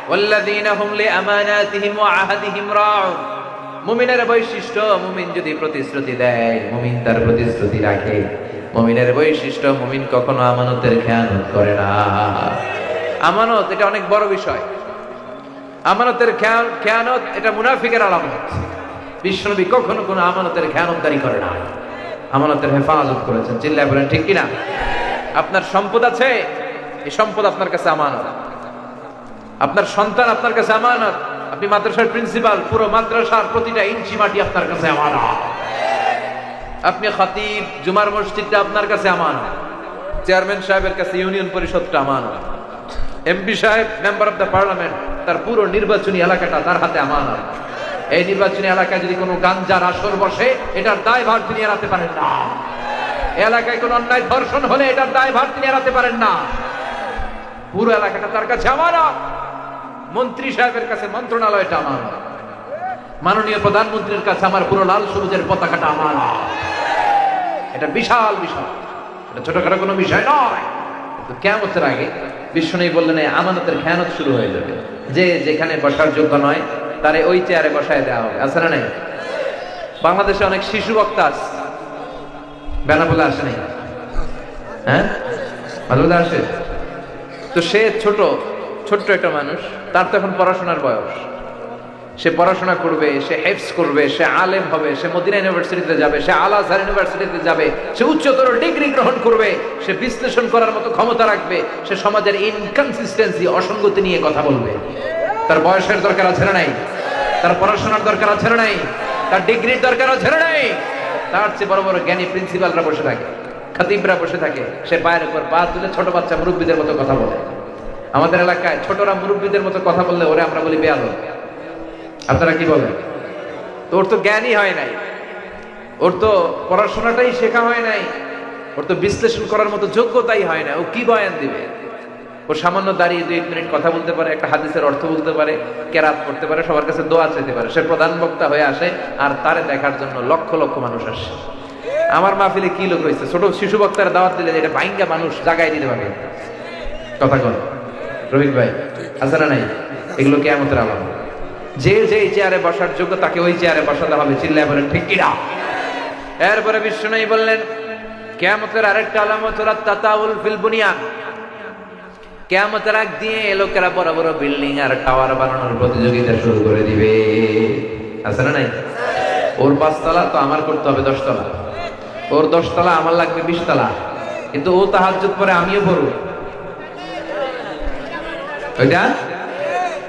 ওয়াল্লাযীনা হুম লিআমানাতিহিম ওয়া আহাদিহিম রাউন। মুমিনের বৈশিষ্ট্য, মুমিন যদি প্রতিশ্রুতি দেয়, মুমিন তার প্রতিশ্রুতি রাখে। মুমিনের বৈশিষ্ট্য, মুমিন কখনো আমানতের খেয়ানত করে না। আমানত এটা অনেক বড় বিষয়। আমানতের খেয়ানত এটা মুনাফিকের আলামত। বিশ্বনবী কখনো কোনো আমানতের খেয়ানতদারি করে না, আমানতের হেফাজত করেছেন। চিল্লায় বলেন ঠিক কিনা? আপনার সম্পদ আছে, এই সম্পদ আপনার কাছে আমানত। আপনার সন্তান আপনার কাছে আমানত। আপনি মাদ্রাসার প্রিন্সিপাল, পুরো মাদ্রাসার প্রতিটা ইঞ্চি মাটি আপনার কাছে আমানত। আপনি খতিব, জুমার মসজিদটা আপনার কাছে আমানত। চেয়ারম্যান সাহেবের কাছে ইউনিয়ন পরিষদটা আমানত। এমপি সাহেব, মেম্বার অফ দ্য পার্লামেন্ট, তার পুরো নির্বাচনী এলাকাটা তার হাতে আমানত। এই নির্বাচনী এলাকায় যদি কোনো গাঞ্জার আসর বসে, এটার দায়ভার তিনি এড়াতে পারেন না। এলাকায় কোনো অন্যায় ধর্ষণ হলে এটার দায়ভার তিনি এড়াতে পারেন না। পুরো এলাকাটা তার কাছে আমানত। মন্ত্রী সাহেবের কাছে মন্ত্রণালয়টা আমানত। মাননীয় প্রধানমন্ত্রীর কাছে আমার পুরো লাল সবুজের পতাকাটা আমানত। এটা বিশাল বিষয়, এটা ছোটখাটো কোনো বিষয় নয়। কিন্তু কিয়ামতের আগে বিশ্বনবী বললেন এই আমানতের খেয়ানত শুরু হয়ে যাবে। যে যেখানে বসার যোগ্য নয় তারে ওই চেয়ারে বসায় দেওয়া হবে। আছে না নাই? বাংলাদেশে অনেক শিশু বক্তা আছে, বেনাপোলে আসে নাই? হ্যাঁ, ভালোলে আসে। তো সে ছোট্ট একটা মানুষ, তার তো এখন পড়াশোনার বয়স। সে পড়াশোনা করবে, সে হেফজ করবে, সে আলেম হবে, সে মদিনা ইউনিভার্সিটিতে যাবে, সে আল আজহার ইউনিভার্সিটিতে যাবে, সে উচ্চতর ডিগ্রি গ্রহণ করবে, সে বিশ্লেষণ করার মতো ক্ষমতা রাখবে, সে সমাজের ইনকনসিস্টেন্সি, অসঙ্গতি নিয়ে কথা বলবে। তার বয়সের দরকার আছে না নাই? তার পড়াশোনার দরকার আছে না নাই? তার ডিগ্রির দরকার আছে না নাই? তার চেয়ে বড় বড় জ্ঞানী প্রিন্সিপালরা বসে থাকে, খতিবরা বসে থাকে, সে পায়ের উপর পা তুলে ছোট বাচ্চা মুরব্বীদের মতো কথা বলে। আমাদের এলাকায় ছোটরা মুরব্বীদের মতো কথা বললে ওরে আমরা বলি বেয়াদব। আপনারা কি বলেন? ওর তো জ্ঞানই হয় নাই, ওর তো পড়াশোনাটাই শেখা হয় নাই, ওর তো বিশ্লেষণ করার মতো যোগ্যতাই হয় না, ও কি বয়ান দিবে? ও সামান্য দাঁড়িয়ে 2 মিনিট কথা বলতে পারে, একটা হাদিসের অর্থ বলতে পারে, কেরাত করতে পারে, সবার কাছে দোয়া চাইতে পারে, সে প্রধান বক্তা হয়ে আসে, আর তারে দেখার জন্য লক্ষ লক্ষ মানুষ আসে। আমার মাহফিলে কি লোক হয়েছে, ছোট শিশু বক্তারা দাওয়াত দিলে এটা ভাইঙ্গা মানুষ জাগায় দিতে পারে। কথা কন রফিক ভাই, আছে না নাই? এগুলো কিয়ামতের আলামত। যে চেয়ারে বসার যোগ্য তাকে ওই চেয়ারে বসাতে হবে। চিল্লায় বলেন ঠিক কিনা? এরপরে বিশ্বনবী বললেন কিয়ামতের আরেকটা আলামত হলো তাতাউল ফিল বুনিয়ান। কিয়ামতের আগ দিয়ে লোকেরা বড় বড় বিল্ডিং আর টাওয়ার বানানোর প্রতিযোগিতা শুরু করে দিবে। আছে না নাই? ওর 5 তলা তো আমার করতে হবে 10 তলা, ওর 10 তলা আমার লাগবে 20 তলা, কিন্তু ও তাহাজ্জুদ পরে আমিও পড়ব।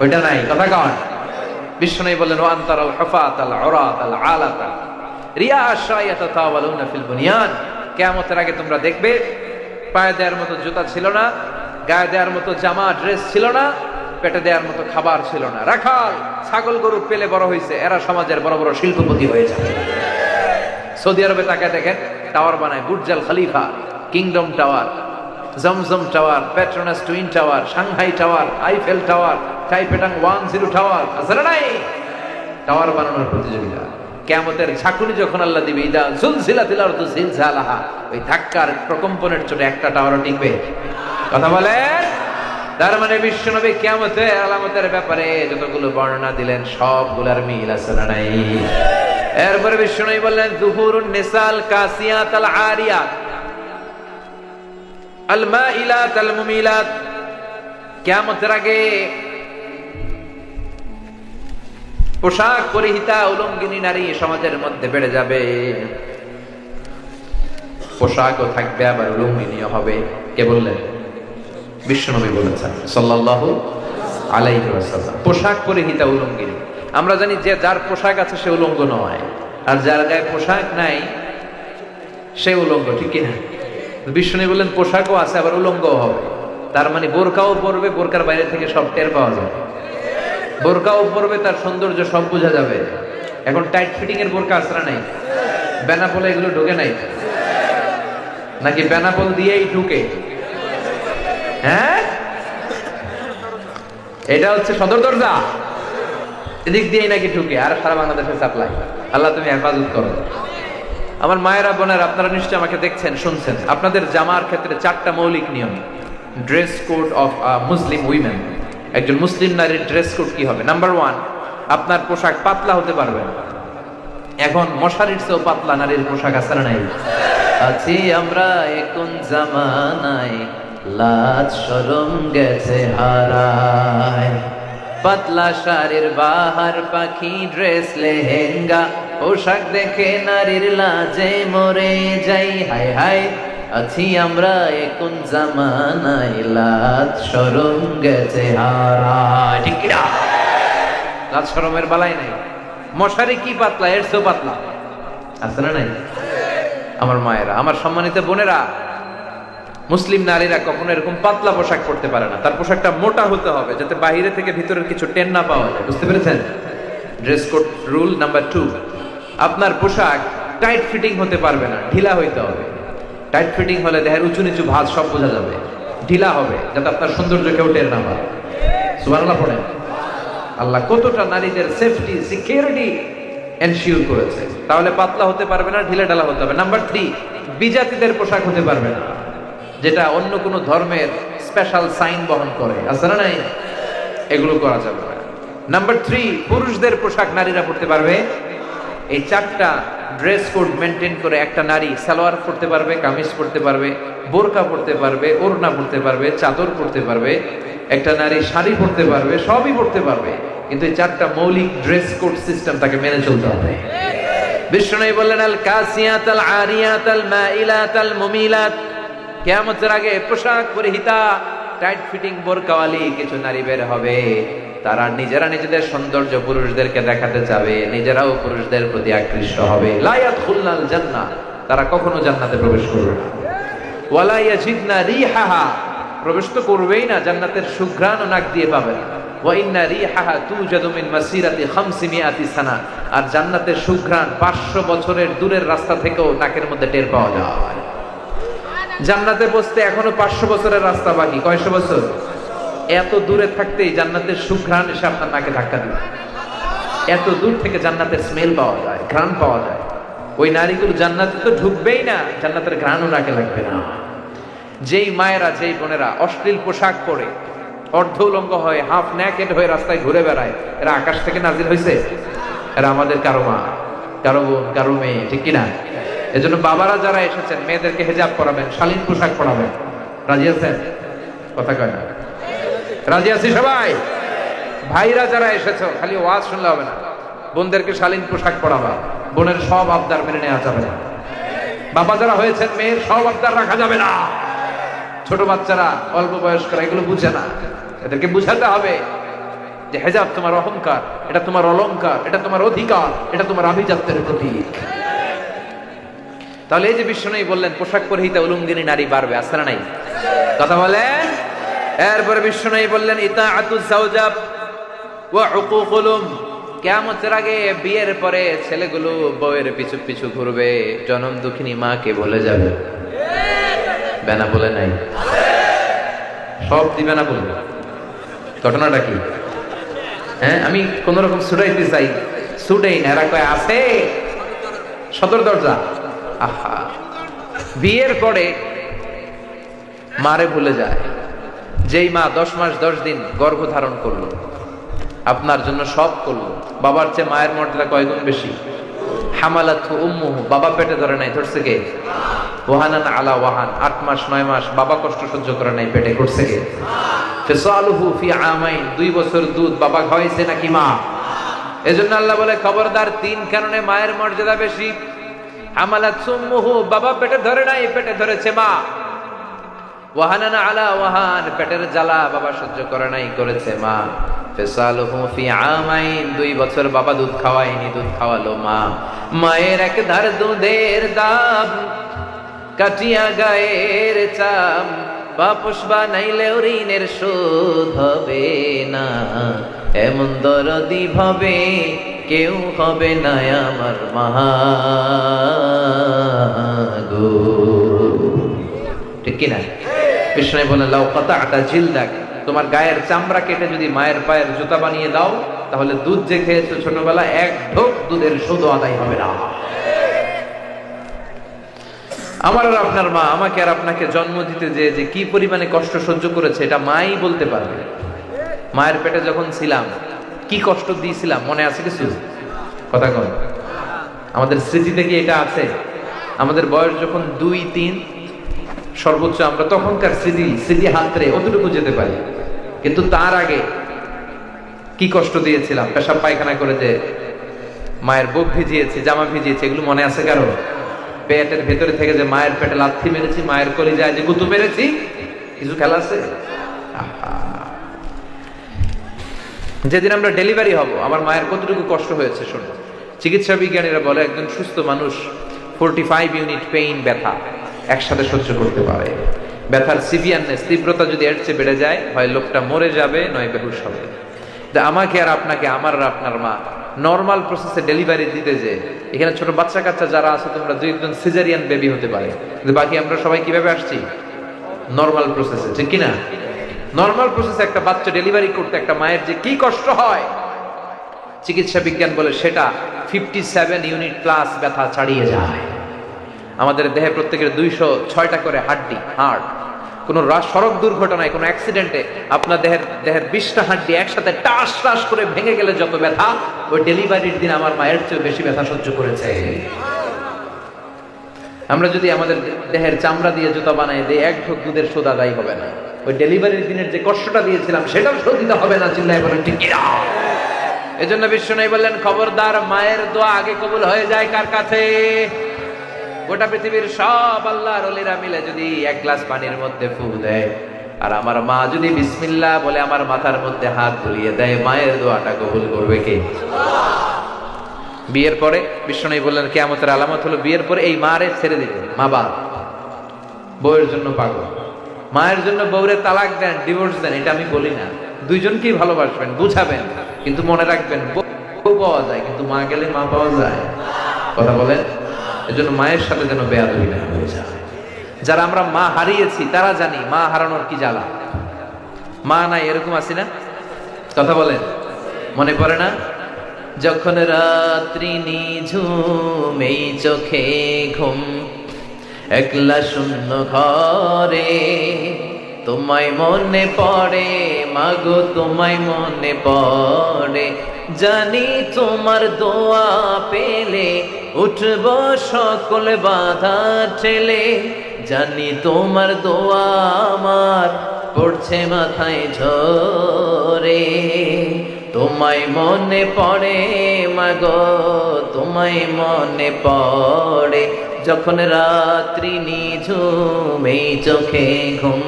ওইটা নাই। কথা কন। বিশ্বনবী বললেন ওয়া আনতারাল হুফাতাল উরাতাল আলাতা রিয়াশা ইয়াতাতাওয়ালুনা ফিল বুনিয়ান। কিয়ামতের আগে তোমরা দেখবে পায়ে দেওয়ার মতো জুতা ছিল না, গায়ে দেওয়ার মতো জামা ড্রেস ছিল না, পেটে দেওয়ার মতো খাবার ছিল না। রাখাল ছাগল গরু পেলে বড় হয়েছে, এরা সমাজের বড় বড় শিল্পপতি হয়ে যাবে। সৌদি আরবে তাকায় দেখেন, টাওয়ার বানায়, Burj al Khalifa, Kingdom tower, Zamzam tower, Petronas twin tower, Shanghai tower, Eiffel tower, টাইপেটাং 10 টাওয়ার। আছে না নাই? টাওয়ার বানানোর প্রতিযোগিতা। কিয়ামতের ঝাঁকুনি যখন আল্লাহ দিবে, ইদা জুলজিলাতিল আরদু জিলজালাহা, ওই ধাক্কার প্রকম্পনের চোটে একটা টাওয়ারও টিকবে? কথা বলেন। তার মানে বিশ্বনবী কিয়ামতের আলামতের ব্যাপারে যতগুলো বর্ণনা দিলেন সবগুলোর মিল আছে না নাই? এরপরে বিশ্বনবী বললেন যুহুরুন নিসাল কাসিয়াতাল আরিয়াত আল মাইলাত আল মুমিলাত। কিয়ামতের আগে পোশাক পরিহিতা উলঙ্গিনী নারী সমাজের মধ্যে বেড়ে যাবে। পোশাকও থাকবে আবার উলঙ্গিনীও হবে। কে বললেন? বিশ্বনবী বলেছেন সাল্লাল্লাহু আলাইহি ওয়াসাল্লাম। পোশাক পরিহিতা উলঙ্গিনী। আমরা জানি যে যার পোশাক আছে সে উলঙ্গ নয়, আর যার গায়ে পোশাক নাই সে উলঙ্গ, ঠিক কিনা? বিশ্বনবী বললেন পোশাকও আছে আবার উলঙ্গও হবে। তার মানে বোরকাও পরবে, বোরকার বাইরে থেকে সব টের পাওয়া যাবে। বোরকাও পরবে, তার সৌন্দর্য সব বোঝা যাবে। এখন টাইট ফিটিং এর বোরকা আসরা নাই, বেনাপোলে এগুলো ঢুকে নাই, নাকি বেনাপোল দিয়েই ঢুকে? হ্যাঁ, এটা হচ্ছে সদর দরজা, এদিক দিয়েই নাকি ঢুকে, আর সারা বাংলাদেশে সাপ্লাই। আল্লাহ তুমি হেফাজত করো। আমার মায়েরা বোনেরা, আপনারা নিশ্চয়ই আমাকে দেখছেন শুনছেন, আপনাদের জামার ক্ষেত্রে 4টা মৌলিক নিয়ম। Dress code of Muslim women. একজন মুসলিম নারীর ড্রেস কোড কি হবে? নাম্বার 1, আপনার পোশাক পাতলা হতে পারবে না। এখন মশারির চেয়েও পাতলা নারীর পোশাক আছে না নাই? আছি আমরা এখন জামানায়, লাজ শরম গেছে হারায়। পাতলা শাড়ির বাহার পাখি, ড্রেস লেহেঙ্গা, পোশাক দেখে নারীর লাজে মরে যাই। হাই হাই, আছি আমরা এখন জামানায়, লাজ শরম গেছে হারায়। ঠিক কিনা? লাজ শরমের বালাই নাই। মশারি কি পাতলা, এর চেয়েও পাতলা আছে না নাই? আমার মায়েরা, আমার সম্মানিত বোনেরা, মুসলিম নারীরা কখনো এরকম পাতলা পোশাক পরতে পারে না। তার পোশাকটা মোটা হতে হবে, যাতে বাইরে থেকে ভিতরের কিছু টেন না পাওয়া যায়। বুঝতে পেরেছেন? ড্রেস কোড রুল নাম্বার 2, আপনার পোশাক টাইট ফিটিং হতে পারবে না, ঢিলা হইতে হবে। টাইট ফিটিং হলে দেহের উঁচু নিচু ভাঁজ সব বোঝা যাবে। ঢিলা হবে যাতে আপনার সৌন্দর্য কেউ টের না পায়। সুবহানাল্লাহ পড়েন। আল্লাহ কতটা নারীদের সেফটি, সিকিউরিটি এনশিওর করেছে। তাহলে পাতলা হতে পারবে না, ঢিলা ঢালা হতে হবে। নাম্বার 3, বিজাতিদের পোশাক হতে পারবে না, যেটা অন্য কোনো ধর্মের স্পেশাল সাইন বহন করে। আছে না নাই? এগুলো করা যাবে না। নাম্বার 3, পুরুষদের পোশাক নারীরা পরতে পারবে। এই 4টা ড্রেস কোড মেনটেন করে একটা নারী সালোয়ার পরতে পারবে, কামিজ পরতে পারবে, বোরকা পরতে পারবে, ওড়না পরতে পারবে, চাদর পরতে পারবে, একটা নারী শাড়ি পরতে পারবে, সবই পরতে পারবে। কিন্তু এই চারটা মৌলিক ড্রেস কোড সিস্টেম তাকে মেনে চলতে হবে। বিষ্ণু বললেন আল কাসিয়াত আল আরিয়াত আল মাইলাত আল মুমিলাত, কিয়ামতের আগে পোশাক পরিহিতা টাইট ফিটিং বোরকাওয়ালি কিছু নারী বের হবে, তারা নিজেরা নিজেদের সৌন্দর্য পুরুষদেরকে দেখাতে চাবে, নিজেরাও পুরুষদের প্রতি আকৃষ্ট হবে। লা ইয়াদখুলনাল জান্নাহ, তারা কখনো জান্নাতে প্রবেশ করবে না। ওয়ালা ইয়াজিদনা রিহাহা, প্রবেশ তো করবেই না, জান্নাতের সুঘ্রাণও নাক দিয়ে পাবে না। ওয়া ইন্না রিহাহা তুজাদু মিন মাসিরাতি 500 সানা, আর জান্নাতের সুঘ্রাণ 500 বছরের দূরের রাস্তা থেকেও নাকের মধ্যে টের পাওয়া যায়। জান্নাতে পৌঁছতে এখনো 500 বছরের রাস্তা বাকি। কয়শো বছর? এত দূরে থাকতেই জান্নাতের সুঘ্রাণ এসে আপনার নাকে ধাক্কা দিবে। এত দূর থেকে জান্নাতের স্মেল পাওয়া যায়, ঘ্রাণ পাওয়া যায়। ওই নারীগুলো জান্নাতে তো ঢুকবেই না, জান্নাতের ঘ্রাণও নাকে লাগবে না। যেই মায়েরা, যেই বোনেরা অশ্লীল পোশাক পরে অর্ধ উলঙ্গ হয়ে হাফ নেকেড হয়ে রাস্তায় ঘুরে বেড়ায়, এরা আকাশ থেকে নাজিল হয়েছে? এরা আমাদের কারো মা, কারো বোন, কারো মেয়ে, ঠিক কিনা? এজন্য বাবারা যারা এসেছেন মেয়েদেরকে হেজাব পরাবেন, শালীন পোশাক পরাবেন। রাজি আছেন? কথা কয় না? রাজি আছি সবাই? ভাইরা যারা এসেছো খালি ওয়াজ শুনলে হবে না, বোনদেরকে শালীন পোশাক পরাবা। বোনের সব আবদার মেনে নেওয়া যাবে না। বাবা যারা হয়েছেন মেয়ের সব আবদার রাখা যাবে না। ছোট বাচ্চারা, অল্প বয়স্করা এগুলো বুঝে না, এদেরকে বুঝাতে হবে যে হেজাব তোমার অহংকার, এটা তোমার অলংকার, এটা তোমার অধিকার, এটা তোমার আভিজাত্যের প্রতীক। তাহলে এই যে বিষ্ণু বললেন পোশাক পরিহিতা উলঙ্গিনী নারী বাড়বে, আছে না নাই? কথা বলেন। এরপরে বিষ্ণু বললেন ইতাআতুজ যাওজাব ওয়া উকুকুল উম, কিয়ামতের আগে বিয়ের পরে ছেলেগুলো বউয়ের পিছু পিছু ঘুরবে, জনম দুঃখিনী মাকে বলে যাবে। বেনা বলে নাই, সব দিবে না বলবে। ঘটনাটা কি? হ্যাঁ, আমি কোন রকম ছুটাইতে চাই, ছুটেই না। এরা কয় আছে সদর দরজা। আহা, বিয়ের পরে মারে ভুলে যায়। যেই মা 10 মাস 10 দিন গর্ভ ধারণ করলো, আপনার জন্য সব করলো, বাবার চেয়ে মায়ের মর্যাদা কয়গুণ বেশি। হামালাতহু উম্মুহু, বাবা পেটে ধরে নাই, ধরছে কে? ওয়াহানান আলা ওয়াহান, 8 মাস 9 মাস বাবা কষ্ট সহ্য করে নাই, পেটে করছে কে? ফিসালুহু ফি আমাইন, 2 বছর দুধ বাবা খাওয়াইছে নাকি মা? এজন্য আল্লাহ বলে খবরদার, 3 কারণে মায়ের মর্যাদা বেশি। হামালাতহু উম্মুহু, বাবা পেটে ধরে নাই, পেটে ধরেছে মা। ওয়াহানান আলা ওয়াহান, পেটের জ্বালা বাবা সহ্য করে নাই, করেছে মা। ফিসালুহু ফি আমাইন, 2 বছর বাবা দুধ খাওয়ায়নি, দুধ খাওয়ালো মা। মায়ের এক ধার দুধের দাম কাটিয়া গায়ের চাম, বাপস বানাইলেও ঋণের শোধ হবে না। এমন দরদি ভাবে কেউ হবে না আমার মা গো, ঠিক কিনা? কৃষ্ণ বলে লাউ কাতা'তা জিলদাক, তোমার গায়ের চামড়া কেটে যদি মায়ের পায়ের জুতা বানিয়ে দাও, তাহলে দুধ যে খেয়েছো ছোটবেলা, এক ঢোক দুধের শোধ আদায় হবে না। আমার আর আপনার মা আমাকে আর আপনাকে জন্ম দিতে যে কি পরিমাণে কষ্ট সহ্য করেছে, এটা মাই বলতে পারবে। মায়ের পেটে যখন ছিলাম কি কষ্ট দিয়েছিলাম মনে আছে কিছু? কথা কন, আমাদের স্মৃতিতে কি এটা আছে? আমাদের বয়স যখন 2-3 সর্বোচ্চ, আমরা তখনকার স্মৃতি হাতরে অতটুকু যেতে পারি, কিন্তু তার আগে কি কষ্ট দিয়েছিলাম, পেশাব পায়খানা করে যে মায়ের বুক ভিজিয়েছি, জামা ভিজিয়েছি, এগুলো মনে আছে কারো? পেটের ভেতরে থেকে যে মায়ের পেটে লাথি মেরেছি, মায়ের কলিজায় যে গুঁতো মেরেছি, কিছু খেলা আছে? যেদিন আমরা ডেলিভারি হব আমার মায়ের কতটুকু কষ্ট হয়েছে শোনো। চিকিৎসা বিজ্ঞানীরা বলে একজন সুস্থ মানুষ 45 ইউনিট পেইন, ব্যথা একসাথে সহ্য করতে পারে। ব্যথার সিভিয়ারনেস, তীব্রতা যদি এর চেয়ে বেড়ে যায়, হয় লোকটা মরে যাবে, নয় বেহুশ হবে। আমাকে আর আপনাকে, আমার আর আপনার মা নর্মাল প্রসেসে ডেলিভারি দিতে, যে এখানে ছোট বাচ্চা কাচ্চা যারা আছে তোমরা 2-1 সিজারিয়ান বেবি হতে পারে, কিন্তু বাকি আমরা সবাই কিভাবে আসছি? নর্মাল প্রসেসে, ঠিক কিনা? নর্মাল প্রসেসে একটা বাচ্চা ডেলিভারি করতে একটা মায়ের যে কি কষ্ট হয়, চিকিৎসা বিজ্ঞান বলে সেটা 57 ইউনিট প্লাস ব্যথা ছাড়িয়ে যায়। আমাদের দেহে প্রত্যেকের 206টা করে হাড্ডি, হার্ট। কোন সড়ক দুর্ঘটনায়, কোন অ্যাক্সিডেন্টে আপনার দেহের 20টা হাড্ডি একসাথে টাস টাস করে ভেঙে গেলে যত ব্যথা, ওই ডেলিভারির দিন আমার মায়ের চেয়ে বেশি ব্যথা সহ্য করেছে। আমরা যদি আমাদের দেহের চামড়া দিয়ে জুতা বানাই দিই, এক ঢোক দুধের শোধ আদায় হবে না। ওই ডেলিভারির দিনের যে কষ্টটা দিয়েছিলাম সেটাও শোধ দিতে হবে না। চিল্লায় বলেন ঠিক কিনা? এজন্য বিষ্ণু বললেন, খবরদার, মায়ের দোয়া আগে কবুল হয়ে যায় কার কাছে? গোটা পৃথিবীর সব আল্লাহর ওলিরা মিলে যদি এক গ্লাস পানির মধ্যে ফু দেয়, আর আমার মা যদি বিসমিল্লাহ বলে আমার মাথার মধ্যে হাত বুলিয়ে দেয়, মায়ের দোয়াটা কবুল করবে কে? বিয়ের পরে বিষ্ণু বললেন, কিয়ামতের আলামত হলো বিয়ের পরে এই মারে ছেড়ে দিবে। মা বাপ বউয়ের জন্য পাগল, মায়ের জন্য বউরে তালাক দেন, ডিভোর্স দেন, এটা আমি বলি না। দুইজনকেই ভালোবাসবেন, বুঝাবেন, কিন্তু মনে রাখবেন বউ পাওয়া যায় কিন্তু মা গেলে মা পাওয়া যায়। কথা বলেন। এজন্য মায়ের সাথে যেন বেয়াদবি না হয়ে যায়। যারা আমরা মা হারিয়েছি তারা জানি মা হারানোর কি জ্বালা। মা নাই এরকম আছি না? কথা বলেন, মনে পড়ে না? যখন রাত্রি নিঝুম এই চোখে ঘুম, একলা শূন্য ঘরে, তোমায় মনে পড়ে মাগো, তোমায় মনে পড়ে, জানি তোমার দোয়া পেলে উঠব সকল বাধা ঠেলে, জানি তোমার দোয়া আমার পড়ছে মাথায় ঝরে, তোমায় মনে পড়ে মাগো, তোমায় মনে পড়ে, যখন রাত্রি নিঝুম এই চোখে ঘুম,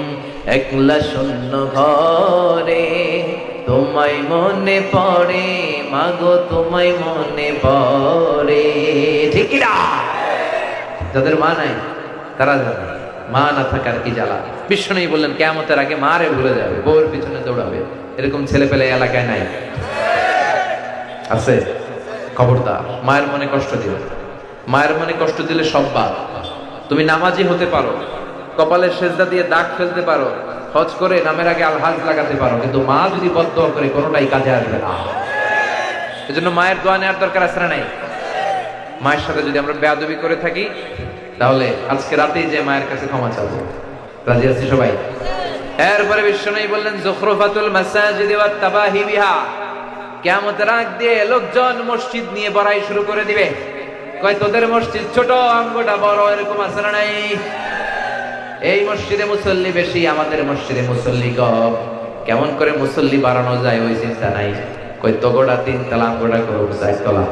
একলা শূন্য ঘরে, তোমায় মনে পড়ে মাগো, তোমায় মনে পড়ে। ঠিক কি না? যাদের মা নাই তারা জানে মা না থাকার কি জ্বালা। বিষ্ণু বললেন, কিয়ামতের আগে মারে ভুলে যাবে, বউর পিছনে দৌড়াবে। এরকম ছেলে পেলে এলাকায় নাই? আছে? খবরদার, মায়ের মনে কষ্ট দিও। মায়ের মনে কষ্ট দিলে সব বাদ। তুমি নামাজি হতে পারো, কপালের সেজদা দিয়ে দাগ ফেলতে পারো, হজ করে নামের আগে আলহাজ লাগাতে পারো, কিন্তু মা যদি বদদোয়া করে কোনোটাই কাজে আসবে না। এজন্য মায়ের দোয়া নেওয়ার দরকার আছে না নাই? মায়ের সাথে যদি আমরা বেয়াদবি করে থাকি তাহলে আজকে রাতেই যে মায়ের কাছে ক্ষমা চাবো। রাজি আছি সবাই? এরপরে বিষ্ণু বললেন, যুখরুফাতুল মাসাজিদ ওয়াত তাবাহি বিহা, কিয়ামতের আগ দিয়ে লোকজন মসজিদ নিয়ে বড়াই শুরু করে দিবে। কয় তোদের মসজিদ ছোট, অঙ্গটা বড়, এরকম আছে না নাই? এই মসজিদে মুসল্লি বেশি, আমাদের মসজিদে মুসল্লি কম। কেমন করে মুসল্লি বাড়ানো যায় ওই চিন্তা নাই। কই তোগোটা 3 তলা, অঙ্গটা করো 4 তলা।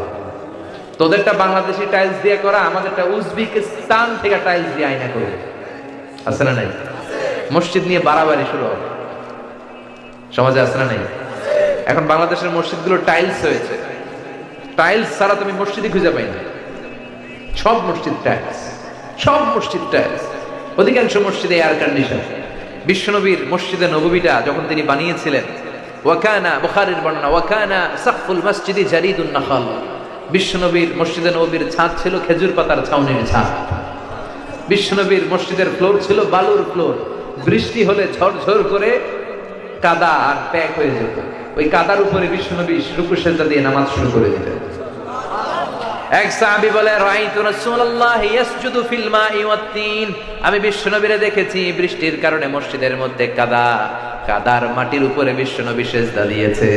তোদেরটা বাংলাদেশি টাইলস দিয়ে করা, আমাদেরটা উজবেকিস্তান থেকে টাইলস দিয়ে আয়না করে। আছে না নাই? মসজিদ নিয়ে বাড়াবাড়ি শুরু হবে সমাজে, আছে না নাই? এখন বাংলাদেশের মসজিদগুলো টাইলস হয়েছে, টাইলস ছাড়া তুমি মসজিদই খুঁজে পাই না। সব মসজিদ টাইলস, সব মসজিদ টাইলস, অধিকাংশ মসজিদে এয়ার কন্ডিশন। বিশ্বনবীর মসজিদে নববীটা যখন তিনি বানিয়েছিলেন, ওয়াকানা, বুখারীর বর্ণনা, ওয়াকানা সাকফুল মসজিদি জারিদুন নাখাল, বিশ্বনবীর মসজিদে নববীর ছাদ ছিল খেজুর পাতার ছাউনির ছাদ। বিশ্বনবীর মসজিদের ফ্লোর ছিল বালুর ফ্লোর। বৃষ্টি হলে ঝরঝর করে কাদা আর প্যাক হয়ে যেত। ওই কাদার উপরে বিশ্বনবী রুকু সেজদা দিয়ে নামাজ শুরু করে দিতেন। এক সাহাবী বলে, রাআইতু রাসূলুল্লাহ ইয়াসজুদু ফিল মাই ওয়াত তিন, আমি বিশ্বনবীরে দেখেছি বৃষ্টির কারণে মসজিদের মধ্যে কাদা, কাদার মাটির উপরে বিশ্বনবী সেজদা দিয়েছে।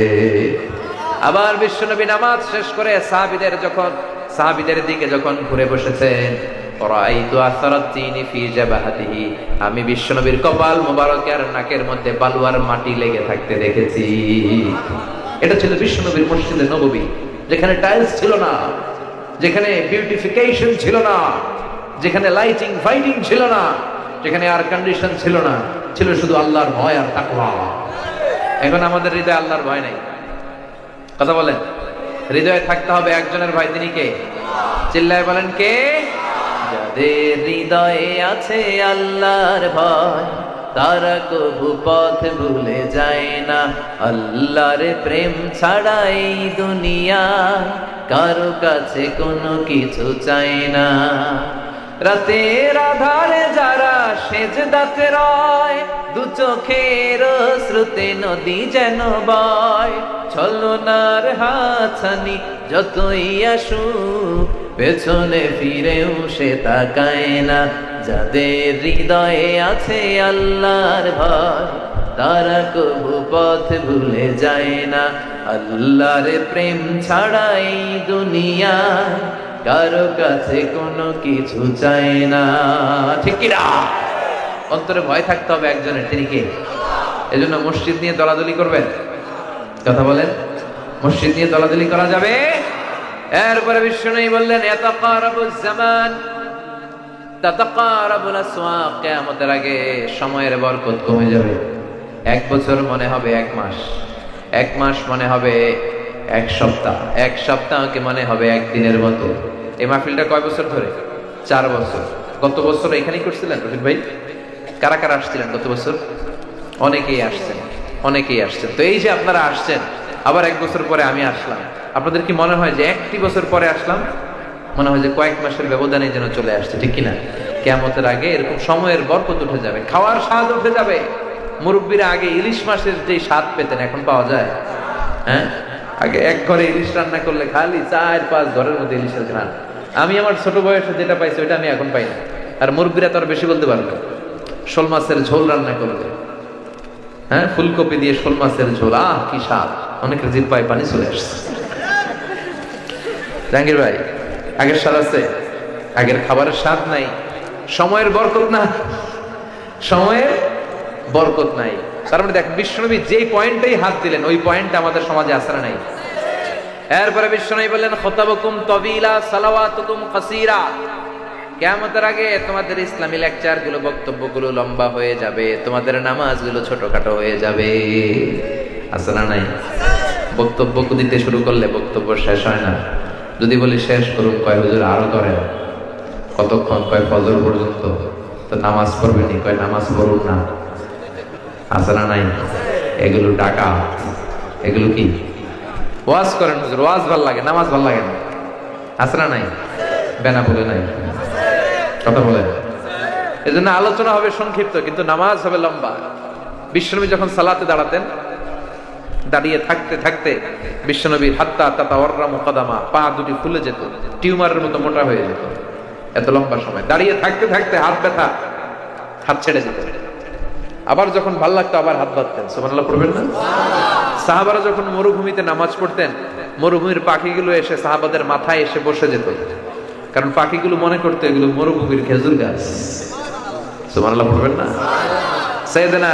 আবার বিশ্বনবী নামাজ শেষ করে সাহাবীদের দিকে যখন ঘুরে বসেছেন, রাআইতু আসারাত তিনি ফি জাবাহাতিহি, আমি বিশ্বনবীর কপাল মোবারকের নাকের মধ্যে বালুয়ার মাটি লেগে থাকতে দেখেছি। এটা ছিল বিশ্বনবীর মসজিদে নববী, যেখানে টাইলস ছিল না, যেখানে বিউটিফিকেশন ছিল না, যেখানে লাইটিং ফাইটিং ছিল না, যেখানে এয়ার কন্ডিশন ছিল না, ছিল শুধু আল্লাহর ভয় আর তাকওয়া। এখন আমাদের হৃদয়ে আল্লাহর ভয় নাই। কথা বলেন, হৃদয়ে থাকতে হবে একজনের ভয়, তিনি কে? চিল্লায় বলেন কে? যাদের হৃদয়ে আছে আল্লাহর ভয়, তারা কবু পথ ভুলে যায় না। আল্লাহর প্রেম ছাড়া এই দুনিয়ায় কারো কাছে কোনো কিছু চায় না। রাতের আধারে যারা সেজদাতে রয়, দু চোখের শ্রুতে নদী যেন বয়, ছলনার হাতছানি যতই আসুক পেছনে ফিরেও সে তাকায় না। যাদের হৃদয়ে আছে আল্লাহর ভয়, তারা কবু পথ ভুলে যায় না। আল্লাহর প্রেম ছাড়া এই দুনিয়ায় কারো কাছে কোনো কিছু চায় না। ঠিক কি না? অন্তরে ভয় থাকতে হবে একজনের, তিনি কে? এজন্য মসজিদ নিয়ে দলাদলি করবেন। কথা বলেন, মসজিদ নিয়ে দলাদলি করা যাবে? এরপরে বিশ্বনবী বললেন ইয়াতাকারাবুজ জামান তাতাকারাবুল আসওয়াক, কিয়ামতের আগে সময়ের বরকত কমে যাবে। 1 বছর মনে হবে 1 মাস, 1 মাস মনে হবে 1 সপ্তাহ, 1 সপ্তাহকে মনে হবে 1 দিনের মতো। এই মাহফিলটা কয় বছর ধরে? 4 বছর। গত বছর এখানেই করছিলেন রফিক ভাই? কারা কারা আসছিলেন গত বছর? অনেকেই আসছেন, অনেকেই আসছেন। তো এই যে আপনারা আসছেন, আবার 1 বছর পরে আমি আসলাম, আপনাদের কি মনে হয় যে 1টি বছর পরে আসলাম? মনে হয় যে কয়েক মাসের ব্যবধানে যেন চলে আসছে, ঠিক কিনা? কিয়ামতের আগে এরকম সময়ের বরকত উঠে যাবে, খাওয়ার স্বাদ উঠে যাবে। মুরব্বীরা আগে ইলিশ মাছের যে স্বাদ পেতেন এখন পাওয়া যায়? হ্যাঁ, আগে এক ঘরে ইলিশ রান্না করলে খালি 4-5 ঘরের মধ্যে ইলিশের ঘ্রাণ। আমি আমার ছোট বয়সে যেটা পাইছি ওইটা আমি এখন পাই না। আর মুরব্বীরা তো আর বেশি বলতে পারবে। শোল মাছের ঝোল রান্না করবে, হ্যাঁ, ফুলকপি দিয়ে শোল মাছের ঝোল, আহ কি স্বাদ! অনেকের জিহ্বায় পানি চলে আসছে। জাহাঙ্গীর ভাই, আগের স্বাদ আছে? আগের খাবারের স্বাদ নাই, সময়ের বরকত না, সময়ের বরকত নাই। তার মানে দেখেন বিশ্বনবী যেই পয়েন্টেই হাত দিলেন ওই পয়েন্টটা আমাদের সমাজে আছে না নাই? এরপরে বিশ্বনবী বললেন খুতাবুকুম তাবিলা সালাওয়াতুকুম কাসীরা, কিয়ামতের আগে তোমাদের ইসলামী লেকচারগুলো, বক্তব্যগুলো লম্বা হয়ে যাবে, তোমাদের নামাজগুলো ছোটখাটো হয়ে যাবে। আছে না নাই? বক্তব্য দিতে শুরু করলে বক্তব্য শেষ হয় না। যদি বলি শেষ করুন, কয় হুজুর আরো করেন। কতক্ষণ? কয় ফজর পর্যন্ত। তো নামাজ পড়বেনি? কয় নামাজ পড়ুন না। আছে না নাই? এগুলো টাকা, এগুলো কি? ওয়াজ করেন হুজুর, ওয়াজ ভাল লাগে, নামাজ ভাল লাগে না। আছে না নাই? বেনা বলে নাই, কথা বলেন। এজন্য আলোচনা হবে সংক্ষিপ্ত, কিন্তু নামাজ হবে লম্বা। বিশ্বনবী যখন সালাতে দাঁড়াতেন, দাঁড়িয়ে থাকতে থাকতে বিশ্বনবীর হাত্তা তাতাওয়াররা মুকাদামা, পা দুটি ফুলে যেত, টিউমারের মতো মোটা হয়ে যেত। এত লম্বা সময় দাঁড়িয়ে থাকতে থাকতে হাত ব্যথা, হাত ছেড়ে যেত। আবার যখন ভাল লাগতো আবার হাত বাঁধতেন। সুবহানাল্লাহ পড়বেন না? সাহাবারা যখন মরুভূমিতে নামাজ পড়তেন, মরুভূমির পাখিগুলো এসে সাহাবাদের মাথায় এসে বসে যেত, কারণ পাখিগুলো মনে করতো এগুলো মরুভূমির খেজুর গাছ। সুবহানাল্লাহ পড়বেন না? সাইয়েদনা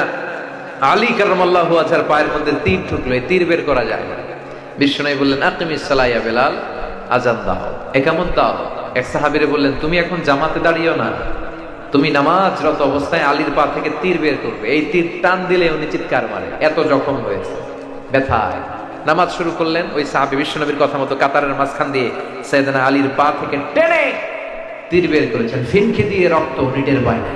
আলী কারামাল্লাহু ওয়াজহার পায়ের মধ্যে তীর ঢুকলো, এই তীর বের করা যায় না। বিশ্বনবী বললেন আকিমিস সালাহ ইয়া বেলাল, আযান দাও, একামত দাও। এক সাহাবীরে বললেন তুমি এখন জামাতে দাঁড়িয়েও না, তুমি নামাজরত অবস্থায় আলীর পা থেকে তীর বের করবে। এই তীর টান দিলে উনি চিৎকার মারে, এত জখম হয়েছে ব্যথায়। নামাজ শুরু করলেন। ওই সাহাবী বিশ্বনবীর কথা মতো কাতারের মাঝখান দিয়ে সাইয়েদনা আলীর পা থেকে টেনে তীর বের করেছেন, ফিনকি দিয়ে রক্ত নিটের বাইরে।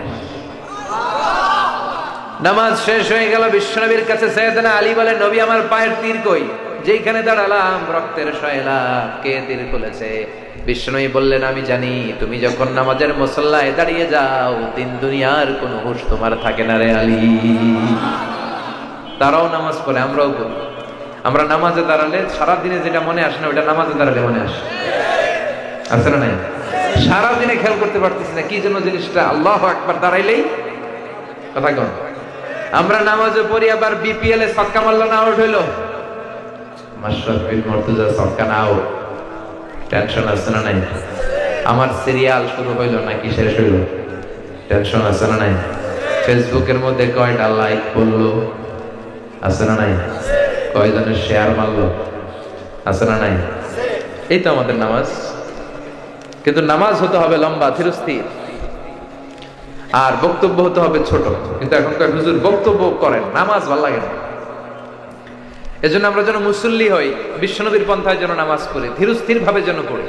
নামাজ শেষ হয়ে গেল, বিশ্বনবীর কাছে সাইয়েদনা আলী বলেন নবী আমার পায়ের তীর কই? যেইখানে দাঁড়ালাম রক্তের সয়লাব, কে তীর খুলেছে? বিশ্বনবী বললেন আমি জানি, তুমি যখন নামাজের মুসল্লায় দাঁড়িয়ে যাও দিন দুনিয়ার কোনো হুঁশ তোমার থাকে না রে আলী। তারাও নামাজ পড়ে, আমরাও পড়ি। আমরা নামাজে দাঁড়ালে সারাদিনে যেটা মনে আসে না ওটা নামাজে দাঁড়ালে মনে আসে। আছে না নাই? সারাদিনে খেয়াল করতে পারতেছি না কি জন্য জিনিসটা, আল্লাহু আকবার দাঁড়াইলেই কথা কন। আমরা নামাজে পড়ি, আবার বিপিএল এ ছক্কা মারলো না, আউট হইলো, মাশরাফি বিন মুর্তজা ছক্কা না আউট, টেনশন আছে না নাই? আমার সিরিয়াল শুরু হইলো নাকি শেষ হইলো, টেনশন আছে না নাই? ফেসবুকের মধ্যে কয়টা লাইক পড়লো, আছে না নাই? কয়জনের শেয়ার মারলো, আছে না নাই? এই তো আমাদের নামাজ। কিন্তু নামাজ হতে হবে লম্বা, ধীরস্থির, আর বক্তব্য হতে হবে ছোট। কিন্তু এখনকার হুজুর বক্তব্য করেন, নামাজ ভাল লাগে না। এজন্য আমরা যেন মুসল্লি হই, বিশ্বনবীর পন্থায় যেন নামাজ পড়ি, ধীরস্থির ভাবে যেন পড়ি।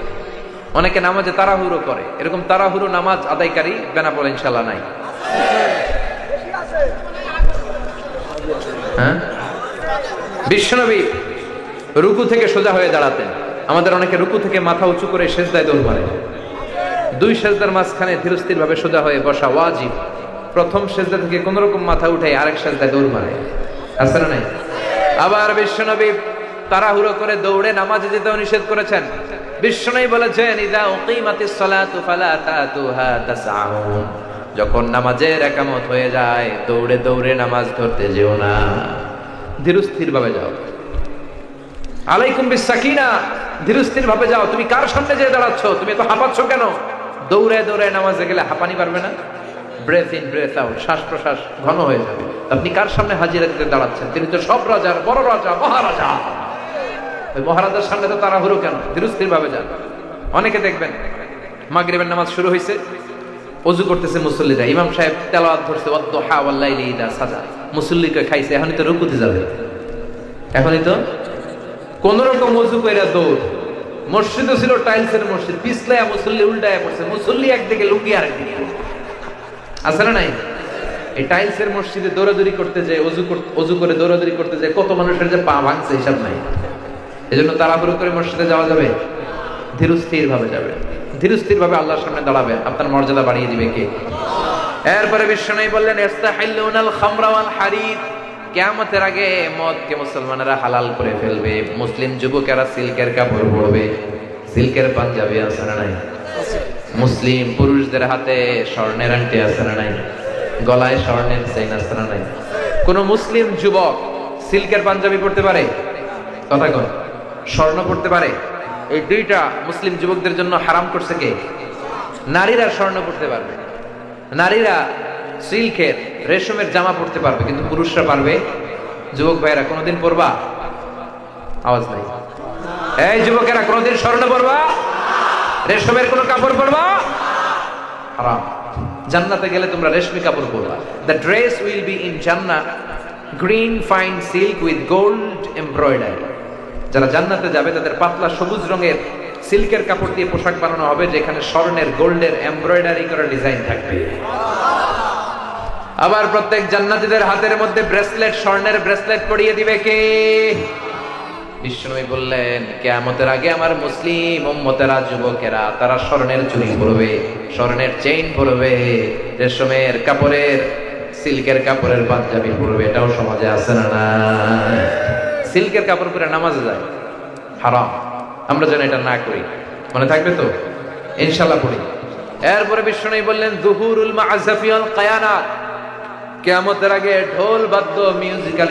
অনেকে নামাজে তাড়াহুড়ো করে, এরকম তাড়াহুড়ো নামাজ আদায়কারী বেনাপোল ইনশাআল্লাহ নাই। হ্যাঁ, বিশ্বনবী রুকু থেকে সোজা হয়ে দাঁড়াতেন। আমাদের অনেকে রুকু থেকে মাথা উঁচু করে সেজদায় দৌড় মারে। 2 সেজদার মাঝখানে ধীরস্থির ভাবে সোজা হয়ে বসা ওয়াজিব। প্রথম সেজদা থেকে কোন রকম মাথা উঠে আরেক সেজদায় দৌড় মারে, আছে না নাই? আবার বিশ্বনবী তাড়াহুড়ো করে দৌড়ে নামাজে যেতেও নিষেধ করেছেন। বিশ্বনবী বলেছেন ইযা উকিমাতিস সালাতু ফালা তাতুহা তাসআউন, যখন নামাজের একামত হয়ে যায় দৌড়ে দৌড়ে নামাজ ধরতে যেও না, ধীরস্থির ভাবে যাও। আলাইকুম বিসাকিনা, ধীরস্থির ভাবে যাও। তুমি কার সামনে যেয়ে দাঁড়াচ্ছ? তুমি তো হাঁপাচ্ছ কেন? দৌড়ে দৌড়ে নামাজে গেলে হাঁপানি পারবে না? ব্রেথ ইন ব্রেথ আউট, শ্বাস প্রশ্বাস ঘন হয়ে যাবে। আপনি কার সামনে হাজিরা দিতে দাঁড়াচ্ছেন? তিনি তো সব রাজার বড় রাজা, মহারাজা। ওই মহারাজার সামনে তো তাড়াহুড়ো কেন, ধীরস্থির ভাবে যান। অনেকে দেখবেন মাগরিবের নামাজ শুরু হয়েছে, ওযু করতেছে মুসল্লিরা, ইমাম সাহেব তেলাওয়াত ধরছে ওয়াদ-দুহা ওয়াল-লাইলি ইযা সাজা, মুসল্লিকে খাইছে, এখনই তো রুকুতে যাবে, এখনই তো কোন রকম ওযু কইরা দৌড়। মসজিদও ছিল টাইলসের মসজিদ, পিছলায়া মুসল্লি উল্টায়া পড়ছে, মুসল্লি একদিকে লুঙ্গি আরেকদিকে, আছে না নাই? এই টাইলসের মসজিদে দৌড়াদৌড়ি করতে যায়, ওযু করে দৌড়াদৌড়ি করতে যায়, কত মানুষের যে পা ভাঙছে হিসাব নাই। এজন্য তাড়াহুড়ো করে মসজিদে যাওয়া যাবে? ধীরস্থির ভাবে যাবে, ধীরস্থির ভাবে আল্লাহর সামনে দাঁড়াবে, আপনার মর্যাদা বাড়িয়ে দিবে কে? এরপরে বিশ্বনবী বললেন ইস্তাহিল্লুনাল খামরা ওয়াল হারির, কিয়ামতের আগে মদকে মুসলমানেরা হালাল করে ফেলবে। মুসলিম যুবকেরা সিল্কের কাপড় পরবে, সিল্কের পাঞ্জাবি আছে না নাই? মুসলিম পুরুষদের হাতে স্বর্ণের আংটি আছে না নাই? গলায় স্বর্ণের চেইন আছে না নাই? কোন মুসলিম যুবক সিল্কের পাঞ্জাবি পরতে পারে? কথা কন, স্বর্ণ পরতে পারে? এই দুইটা মুসলিম যুবকদের জন্য হারাম করছে কে? নারীরা স্বর্ণ পরতে পারবে, নারীরা সিল্কের রেশমের জামা পরতে পারবে, কিন্তু পুরুষরা পারবে? যুবক ভাইরা কোনদিন পরবা? আওয়াজ নাই। এই যুবকেরা কোনদিন স্বর্ণ পরবা? রেশমের কোন কাপড় পরবা? হারাম। জান্নাতে গেলে তোমরা রেশমি কাপড় পরবা। The dress will be in Jannah green fine silk with gold embroidery. যারা জান্নাতে যাবে তাদের পাতলা সবুজ রঙের সিল্কের কাপড় দিয়ে পোশাক বানানো হবে, যেখানে স্বর্ণের গোল্ডের এমব্রয়ডারি করা ডিজাইন থাকবে। আবার প্রত্যেক জান্নাতীদের হাতের মধ্যে ব্রেসলেট, স্বর্ণের ব্রেসলেট পরিয়ে দিবে কে? বিশ্বনবী বললেন কিয়ামতের আগে আমার মুসলিম উম্মতেরা, যুবকেরা, তারা স্বর্ণের চুড়ি পরবে, স্বর্ণের চেইন পরবে, রেশমের কাপড়ের, সিল্কের কাপড়ের পাঞ্জাবি পরবে। এটাও সমাজে আছে না না? সিল্কের কাপড় পরে নামাজে যায়, হারাম। আমরা যেন এটা না করি, মনে থাকবে তো? ইনশাআল্লাহ পড়ি। এরপরে বিশ্বনবী বললেন যুহুরুল মা'আজাফি ওয়াল কায়ানাত, কিয়ামতের আগে ঢোল বাদ্য মিউজিক্যাল